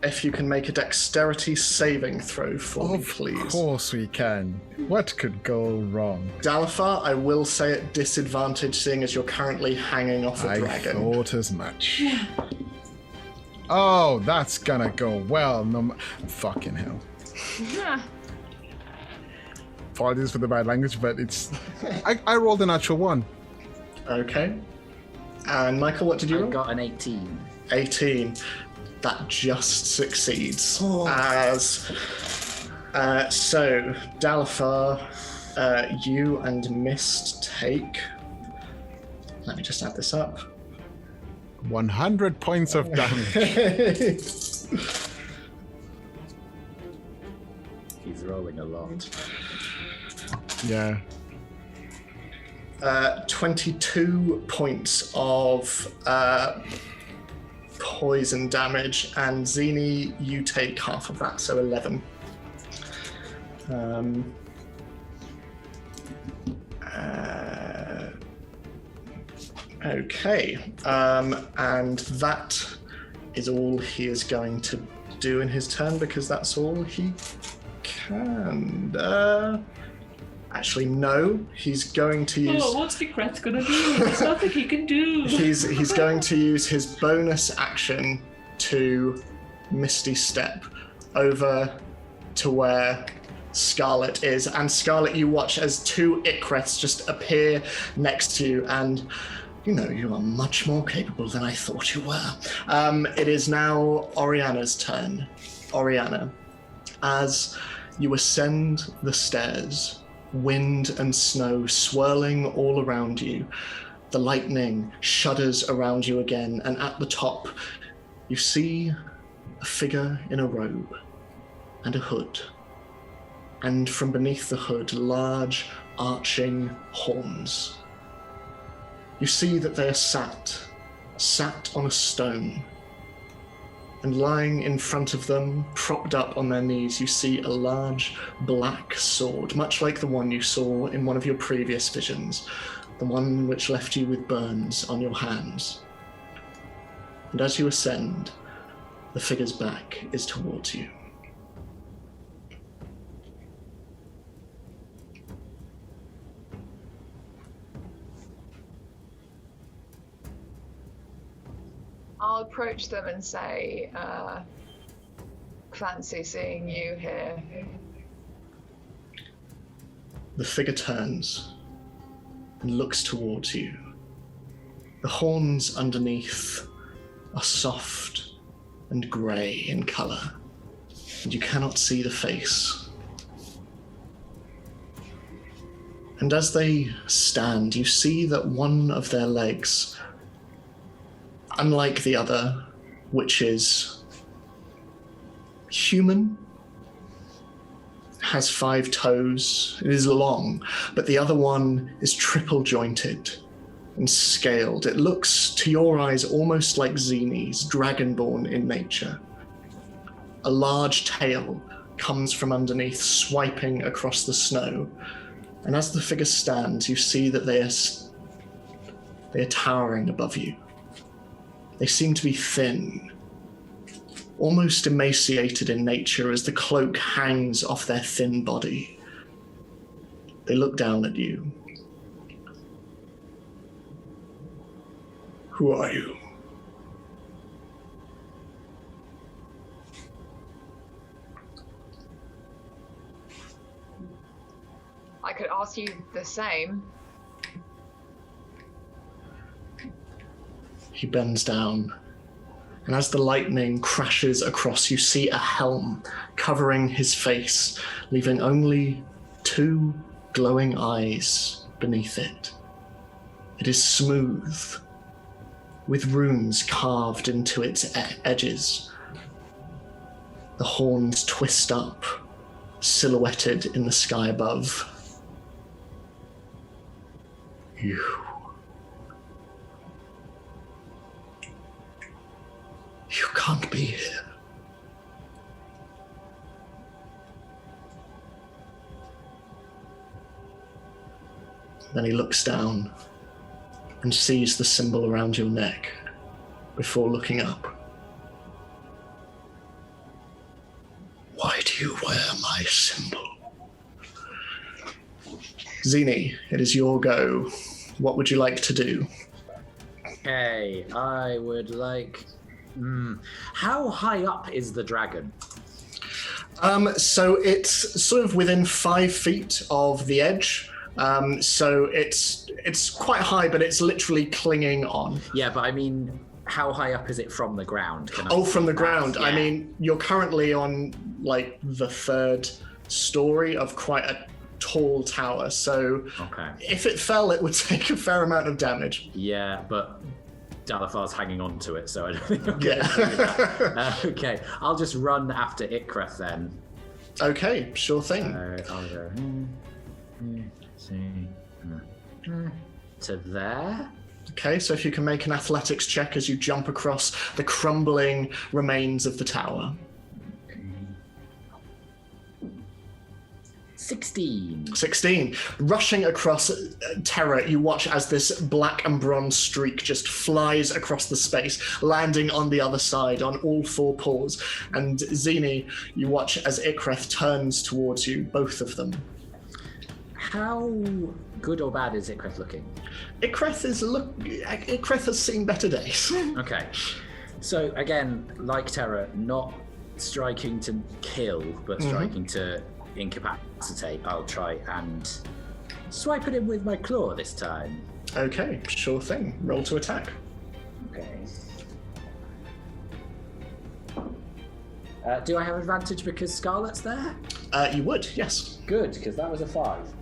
if you can make a dexterity saving throw for me, please. Of course we can. What could go wrong? Dalifar, I will say at disadvantage, seeing as you're currently hanging off a I dragon. thought as much. Oh, that's gonna go well. Fucking hell. Apologies for the bad language, but it's. I rolled a natural 1. Okay. And Michael, what did you I roll? got an 18. 18. That just succeeds. As so, Dalifar, you and Mist take. Let me just add this up. 100 points of damage. He's rolling a lot. Yeah. 22 points of poison damage, and Zini, you take half of that, so 11. Okay, and that is all he is going to do in his turn, because that's all he can. Actually, no, he's going to use. Oh, what's Ik'reth gonna do? There's nothing he can do. He's going to use his bonus action to Misty Step over to where Scarlet is. And Scarlet, you watch as 2 Ik'reths just appear next to you, and you know you are much more capable than I thought you were. It is now Oriana's turn. Oriana, as you ascend the stairs, wind and snow swirling all around you, the lightning shudders around you again, and at the top you see a figure in a robe and a hood, and from beneath the hood, large arching horns. You see that they are sat on a stone, and lying in front of them, propped up on their knees, you see a large black sword, much like the one you saw in one of your previous visions, the one which left you with burns on your hands. And as you ascend, the figure's back is towards you. I'll approach them and say, fancy seeing you here. The figure turns and looks towards you. The horns underneath are soft and grey in colour, and you cannot see the face. And as they stand, you see that one of their legs, unlike the other, which is human, has 5 toes. It is long, but the other one is triple jointed and scaled. It looks, to your eyes, almost like Zini's, dragonborn in nature. A large tail comes from underneath, swiping across the snow. And as the figure stands, you see that they are towering above you. They seem to be thin, almost emaciated in nature as the cloak hangs off their thin body. They look down at you. Who are you? I could ask you the same. He bends down, and as the lightning crashes across, you see a helm covering his face, leaving only 2 glowing eyes beneath it. It is smooth, with runes carved into its edges. The horns twist up, silhouetted in the sky above. You can't be here. Then he looks down and sees the symbol around your neck before looking up. Why do you wear my symbol? Zini, it is your go. What would you like to do? Okay, I would like... How high up is the dragon? So it's sort of within 5 feet of the edge. So it's quite high, but it's literally clinging on. Yeah, but I mean, how high up is it from the ground? From the ground. Yeah. I mean, you're currently on like the 3rd story of quite a tall tower. So if it fell, it would take a fair amount of damage. Yeah, but Dalafar's hanging on to it, so I don't think I'm Yeah. gonna do that. Okay, I'll just run after Ik'reth then. Okay, sure thing. I'll go to there. Okay, so if you can make an athletics check as you jump across the crumbling remains of the tower. 16. Rushing across terror, you watch as this black and bronze streak just flies across the space, landing on the other side on all 4 paws. And Zini, you watch as Ik'reth turns towards you, both of them. How good or bad is Ik'reth looking? Ik'reth has seen better days. Okay. So again, like Terra, not striking to kill, but striking to incapacitate. I'll try and swipe at him with my claw this time. Okay, sure thing. Roll to attack. Okay. Do I have advantage because Scarlet's there? You would, yes. Good, because that was a 5.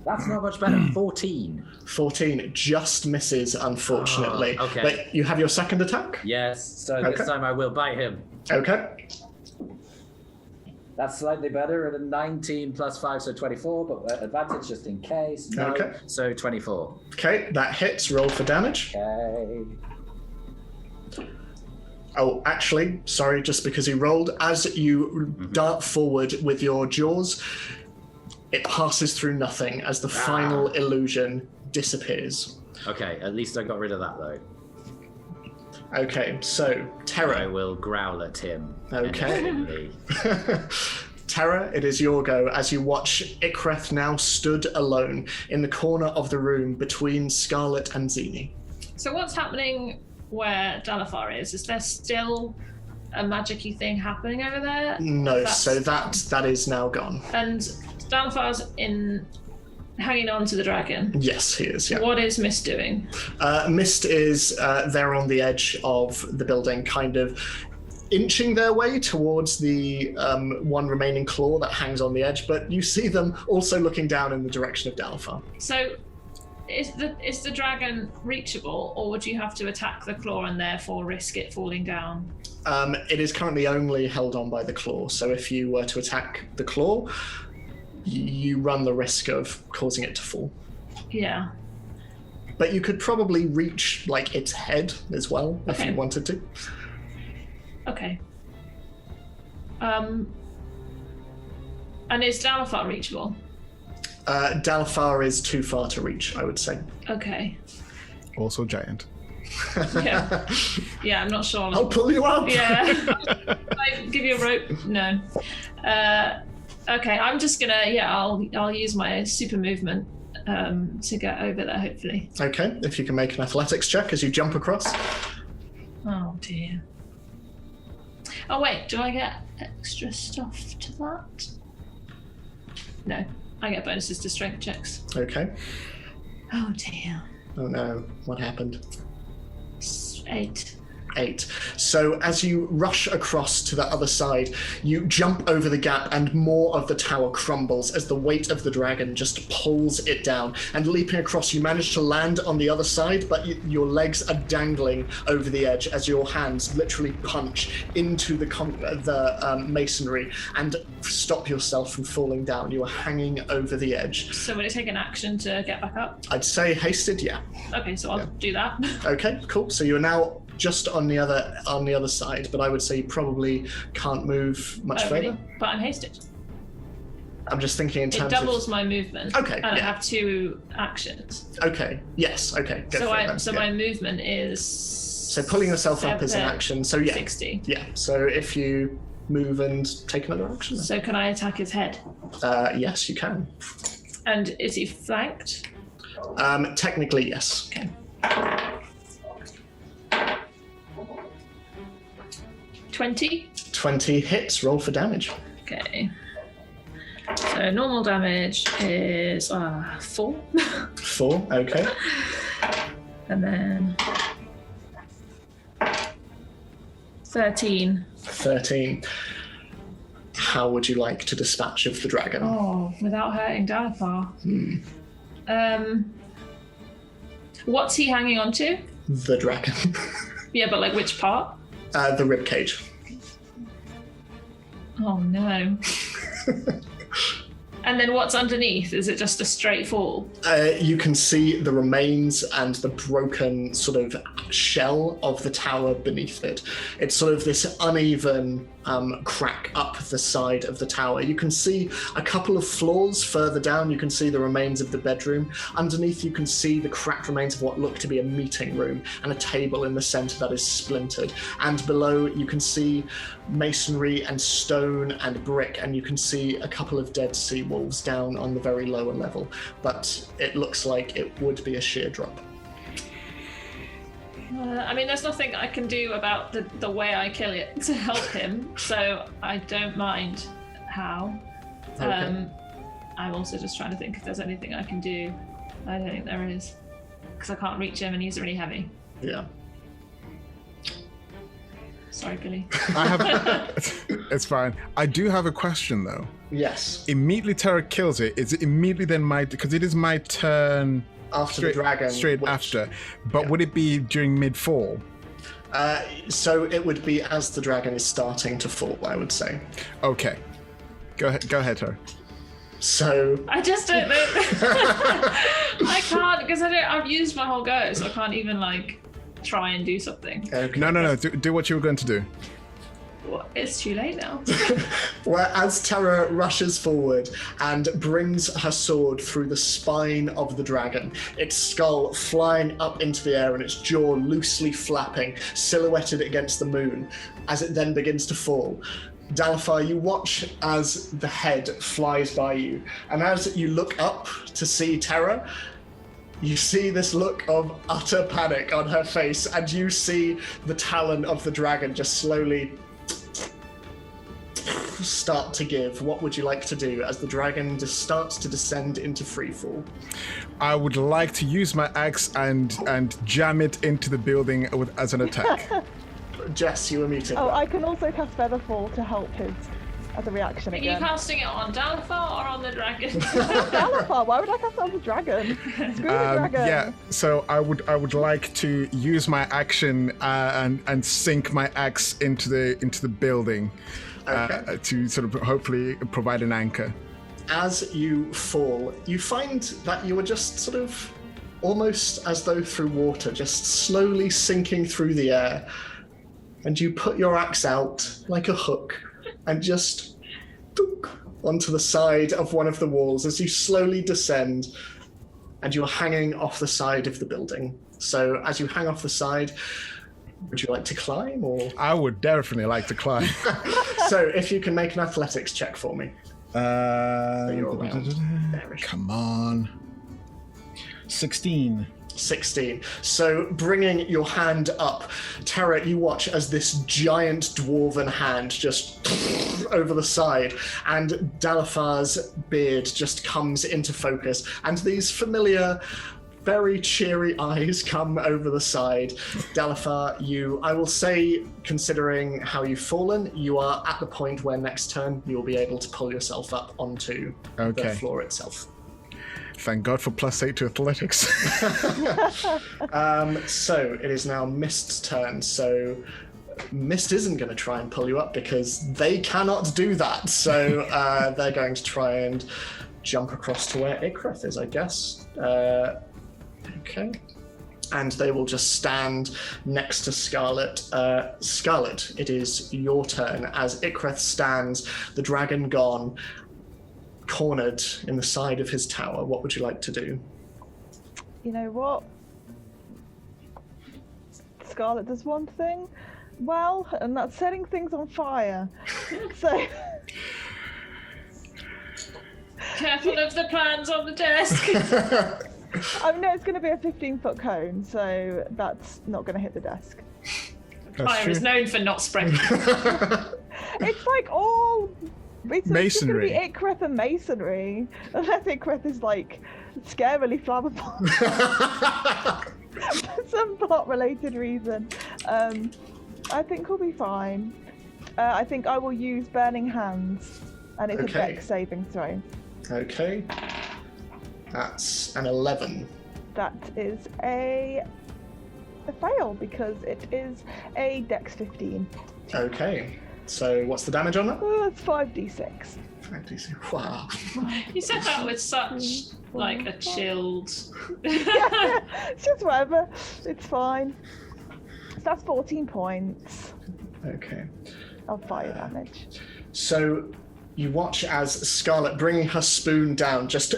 That's not much better. 14. 14 just misses, unfortunately. Oh, okay. But you have your second attack? Yes, so this time I will bite him. Okay. That's slightly better at a 19 plus 5, so 24, but advantage just in case. No, Okay. So 24. Okay, that hits. Roll for damage. Okay. Oh, actually, sorry, just because he rolled. As you dart forward with your jaws, it passes through nothing as the final illusion disappears. Okay, at least I got rid of that though. Okay, so, Terra. I will growl at him. Okay. menacingly. Terra, it is your go as you watch Ik'reth now stood alone in the corner of the room between Scarlet and Zini. So what's happening where Dalafar is? Is there still a magic-y thing happening over there? No, so that is now gone. And Dalafar's in hanging on to the dragon. Yes, he is, yeah. What is Mist doing? Mist is there on the edge of the building, kind of inching their way towards the one remaining claw that hangs on the edge, but you see them also looking down in the direction of Dalfar. So, is the dragon reachable, or would you have to attack the claw and therefore risk it falling down? It is currently only held on by the claw, so if you were to attack the claw, you run the risk of causing it to fall. Yeah. But you could probably reach, like, its head as well, if you wanted to. Okay. And is Dalfar reachable? Dalfar is too far to reach, I would say. Okay. Also giant. Yeah. Yeah, I'm not sure. I'll pull you up! Yeah. Like, give you a rope? No. Okay, I'm just gonna, I'll use my super movement to get over there, hopefully. Okay, if you can make an athletics check as you jump across. Oh dear. Oh wait, do I get extra stuff to that? No, I get bonuses to strength checks. Okay. Oh dear. Oh no, what happened? 8. 8. So as you rush across to the other side, you jump over the gap and more of the tower crumbles as the weight of the dragon just pulls it down. And leaping across, you manage to land on the other side, but your legs are dangling over the edge as your hands literally punch into the masonry and stop yourself from falling down. You are hanging over the edge. So would it take an action to get back up? I'd say hasted, yeah. Okay, so I'll do that. Okay, cool. So you're now just on the other side, but I would say you probably can't move much further. Really? But I'm hasted. I'm just thinking in terms It doubles my movement. Okay, And I yeah. have 2 actions. Okay, yes, okay. Go for it then. So Yeah. my movement is... So pulling yourself up is an action, so yeah. 60. Yeah, so if you move and take another action. Then. So can I attack his head? Yes, you can. And is he flanked? Technically, yes. Okay. 20. 20 hits, roll for damage. Okay. So normal damage is 4. 4, okay. And then 13. 13. How would you like to dispatch of the dragon? Oh, without hurting Dalfar. What's he hanging on to? The dragon. Yeah, but like which part? The rib cage. Oh no. And then what's underneath? Is it just a straight fall? You can see the remains and the broken sort of shell of the tower beneath it. It's sort of this uneven crack up the side of the tower. You can see a couple of floors further down. You can see the remains of the bedroom. Underneath, you can see the cracked remains of what look to be a meeting room and a table in the center that is splintered. And below, you can see masonry and stone and brick, and you can see a couple of dead sea wolves down on the very lower level. But it looks like it would be a sheer drop. I mean, there's nothing I can do about the way I kill it to help him, so I don't mind how. Okay. I'm also just trying to think if there's anything I can do. I don't think there is, because I can't reach him and he's really heavy. Yeah. Sorry, Billy. I have. It's fine. I do have a question though. Yes. Immediately Terra kills it. Is it immediately then my? Because it is my turn. After the dragon. Straight after. But would it be during mid-fall? So it would be as the dragon is starting to fall, I would say. Okay. Go ahead, Terra. So I just don't know. I can't, because I've used my whole go, so I can't even like try and do something. okay. No. Do what you were going to do. Well, it's too late now. Well, as Terra rushes forward and brings her sword through the spine of the dragon, its skull flying up into the air and its jaw loosely flapping, silhouetted against the moon, as it then begins to fall. Dalfar, you watch as the head flies by you, and as you look up to see Terra, you see this look of utter panic on her face, and you see the talon of the dragon just slowly start to give, what would you like to do as the dragon just starts to descend into freefall? I would like to use my axe and jam it into the building as an attack. Jess, you were muted. Oh, I can also cast Featherfall to help his as a reaction Are you again. casting it on Dalifar or on the dragon? Dalifar, why would I cast it on the dragon? Screw the dragon. Yeah, so I would like to use my action and sink my axe into the building to sort of hopefully provide an anchor. As you fall, you find that you are just sort of almost as though through water, just slowly sinking through the air. And you put your axe out like a hook and just onto the side of one of the walls as you slowly descend, and you're hanging off the side of the building. So as you hang off the side, would you like to climb or? I would definitely like to climb. So if you can make an athletics check for me. So you're around. There-ish. Come on. 16. 16. So bringing your hand up, Terra, you watch as this giant dwarven hand just over the side, and Dalifar's beard just comes into focus, and these familiar, very cheery eyes come over the side. Dalifar, I will say, considering how you've fallen, you are at the point where next turn you'll be able to pull yourself up onto the floor itself. Thank God for +8 to athletics. So it is now Mist's turn. So Mist isn't going to try and pull you up because they cannot do that. So they're going to try and jump across to where Ik'reth is, I guess. Okay. And they will just stand next to Scarlet. Scarlet, it is your turn. As Ik'reth stands, the dragon gone, cornered in the side of his tower. What would you like to do? You know what? Scarlet does one thing well, and that's setting things on fire. So Careful of the plans on the desk. I know it's going to be a 15-foot cone, so that's not going to hit the desk. Fire is known for not spreading. It's like all... It's Masonry. It's going to be Ik'reth and masonry. Unless Ik'reth is like scarily flammable. For some plot-related reason. I think we'll be fine. I think I will use Burning Hands, and it's a dex saving throw. Okay. That's an 11. That is a fail because it is a dex 15. Okay. So what's the damage on that? Oh, that's 5d6. 5d6. Wow. You said that with such like a chilled. It's just whatever. It's fine. So that's 14 points Okay. of fire damage. So you watch as Scarlet, bringing her spoon down, just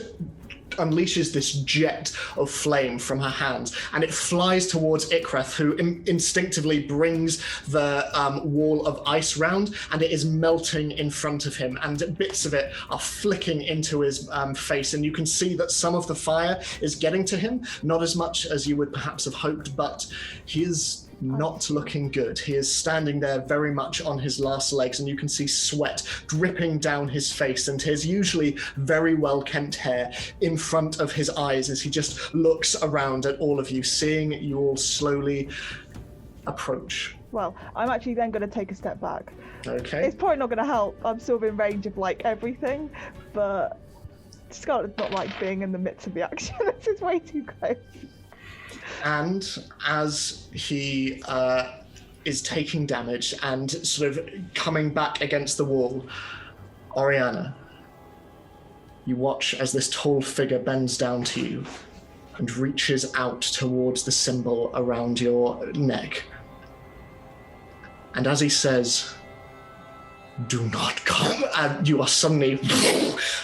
unleashes this jet of flame from her hands, and it flies towards Ik'reth, who instinctively brings the wall of ice round, and it is melting in front of him, and bits of it are flicking into his face, and you can see that some of the fire is getting to him, not as much as you would perhaps have hoped, but he is not looking good. He is standing there very much on his last legs, and you can see sweat dripping down his face and his usually very well-kempt hair in front of his eyes as he just looks around at all of you, seeing you all slowly approach. Well, I'm actually then going to take a step back. Okay. It's probably not going to help. I'm still in range of like everything, but Scarlet's not like being in the midst of the action. This is way too close. And as he is taking damage and sort of coming back against the wall, Oriana, you watch as this tall figure bends down to you and reaches out towards the symbol around your neck. And as he says, "Do not come," and you are suddenly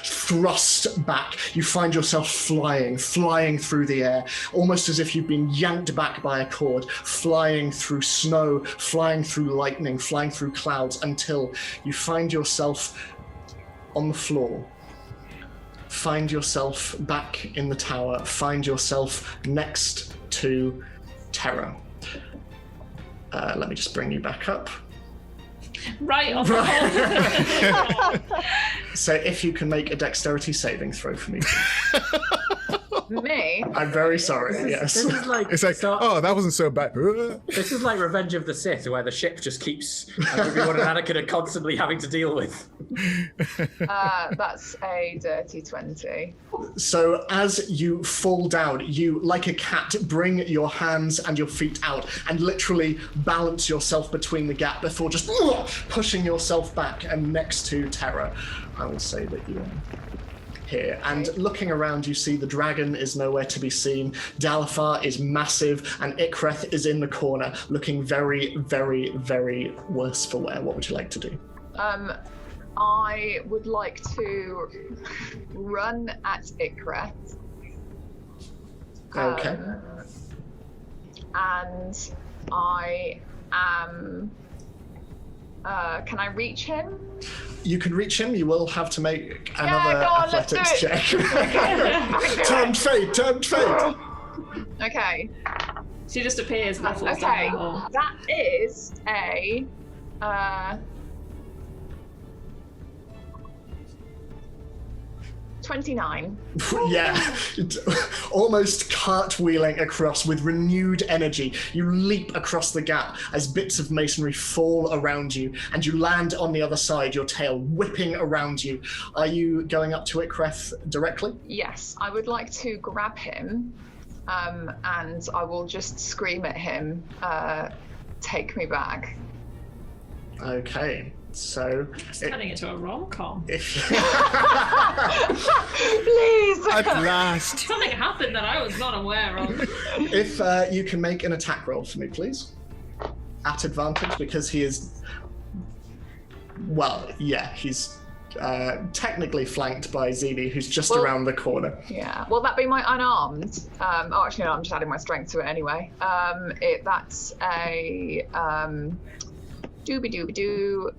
thrust back. You find yourself flying through the air, almost as if you've been yanked back by a cord, flying through snow, flying through lightning, flying through clouds, until you find yourself on the floor. Find yourself back in the tower. Find yourself next to Terra. Let me just bring you back up. Right on the hole. So if you can make a dexterity saving throw for me. Me? I'm very sorry, yes. This is like, It's like, oh, that wasn't so bad. this is like Revenge of the Sith, where the ship just keeps everyone and Anakin are constantly having to deal with. That's a dirty 20. So as you fall down, you, like a cat, bring your hands and your feet out and literally balance yourself between the gap before just pushing yourself back. And next to Terra, I will say that you are here. And looking around, you see the dragon is nowhere to be seen. Dalafar is massive, and Ik'reth is in the corner, looking very, very, very worse for wear. What would you like to do? I would like to run at Ik'reth. Okay. And I am... can I reach him? You can reach him. You will have to make another go on, let's athletics do it. check. Turned fate. Okay. She just appears and then falls down Okay. the hole. That is a... 29. Yeah, almost cartwheeling across with renewed energy. You leap across the gap as bits of masonry fall around you, and you land on the other side, your tail whipping around you. Are you going up to Ik'reth directly? Yes, I would like to grab him, and I will just scream at him, take me back. Okay, so... Turning it into a rom-com. Please! At last. Something happened that I was not aware of. If you can make an attack roll for me, please. At advantage, because he is... Well, yeah, he's technically flanked by Zini, who's just around the corner. Yeah, will that be my unarmed? Actually, no, I'm just adding my strength to it anyway. That's a... Dooby-dooby-doo.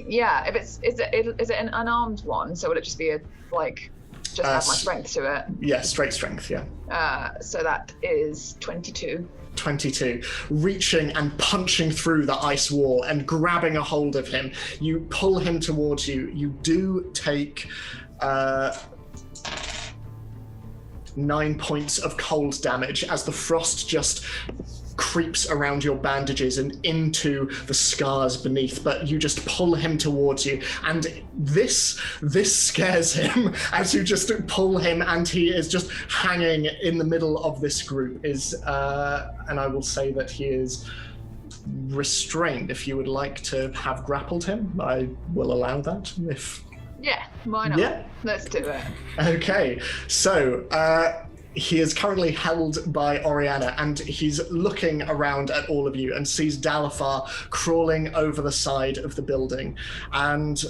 Yeah, if is it an unarmed one? So would it just be add my strength to it? Yeah, straight strength, yeah. So that is 22. 22, reaching and punching through the ice wall and grabbing a hold of him. You pull him towards you. You do take 9 points of cold damage as the frost just creeps around your bandages and into the scars beneath, but you just pull him towards you, and this scares him as you just pull him, and he is just hanging in the middle of this group. And I will say that he is restrained. If you would like to have grappled him, I will allow that. Yeah, why not? Yeah. Let's do it. Okay, so he is currently held by Oriana, and he's looking around at all of you and sees Dalafar crawling over the side of the building, and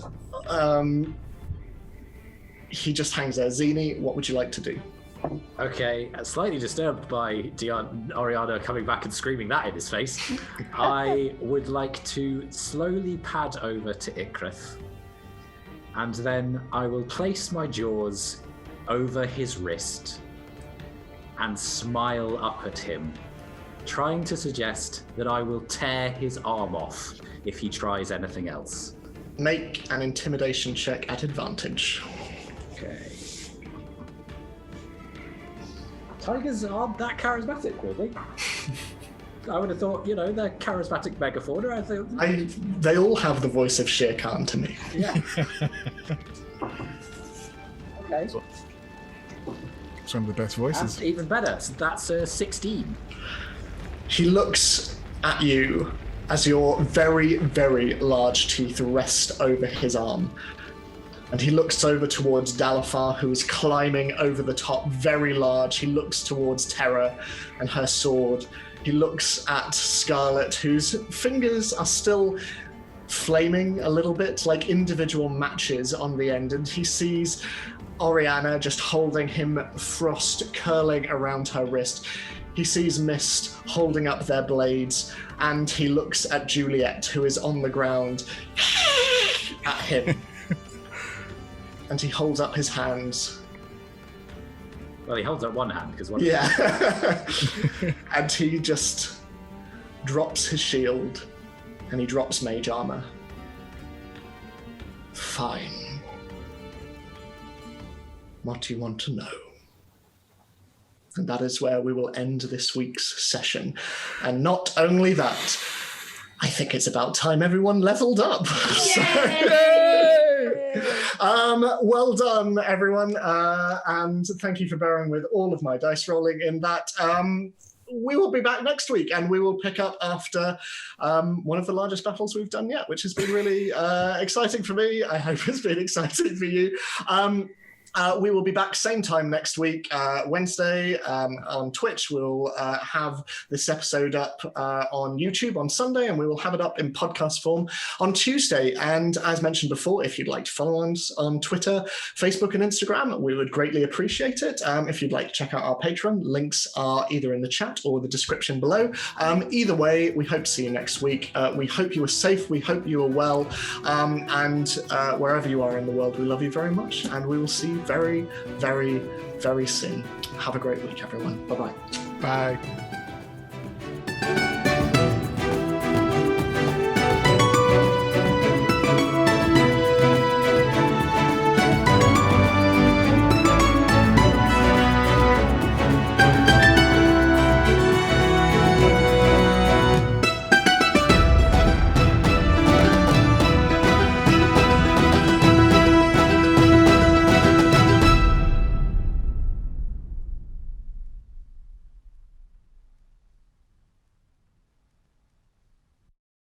he just hangs there. Zini, what would you like to do? Okay, slightly disturbed by Oriana coming back and screaming that in his face, I would like to slowly pad over to Ik'reth, and then I will place my jaws over his wrist and smile up at him, trying to suggest that I will tear his arm off if he tries anything else. Make an intimidation check at advantage. Okay. Tigers aren't that charismatic, really. I would have thought, they're charismatic megafauna. I think. They all have the voice of Shere Khan to me. Yeah. Okay. Some of the best voices. That's even better. So that's 16. He looks at you as your very, very large teeth rest over his arm. And he looks over towards Dalafar, who is climbing over the top, very large. He looks towards Terra and her sword. He looks at Scarlet, whose fingers are still flaming a little bit, like individual matches on the end. And he sees Oriana just holding him, frost curling around her wrist. He sees Mist holding up their blades, and he looks at Juliet, who is on the ground, at him. And he holds up his hands. Well, he holds up one hand because one. Yeah. And he just drops his shield And he drops mage armor. Fine. What do you want to know? And that is where we will end this week's session. And not only that, I think it's about time everyone leveled up. Well done, everyone. And thank you for bearing with all of my dice rolling in that. We will be back next week, and we will pick up after one of the largest battles we've done yet, which has been really exciting for me. I hope it's been exciting for you. We will be back same time next week, Wednesday, on Twitch. We'll have this episode up on YouTube on Sunday, and we will have it up in podcast form on Tuesday. And as mentioned before, if you'd like to follow us on Twitter, Facebook, and Instagram, we would greatly appreciate it. If you'd like to check out our Patreon, links are either in the chat or the description below. Either way, we hope to see you next week. We hope you are safe. We hope you are well. And wherever you are in the world, we love you very much, and we will see you very, very, very soon. Have a great week, everyone. Bye-bye. Bye.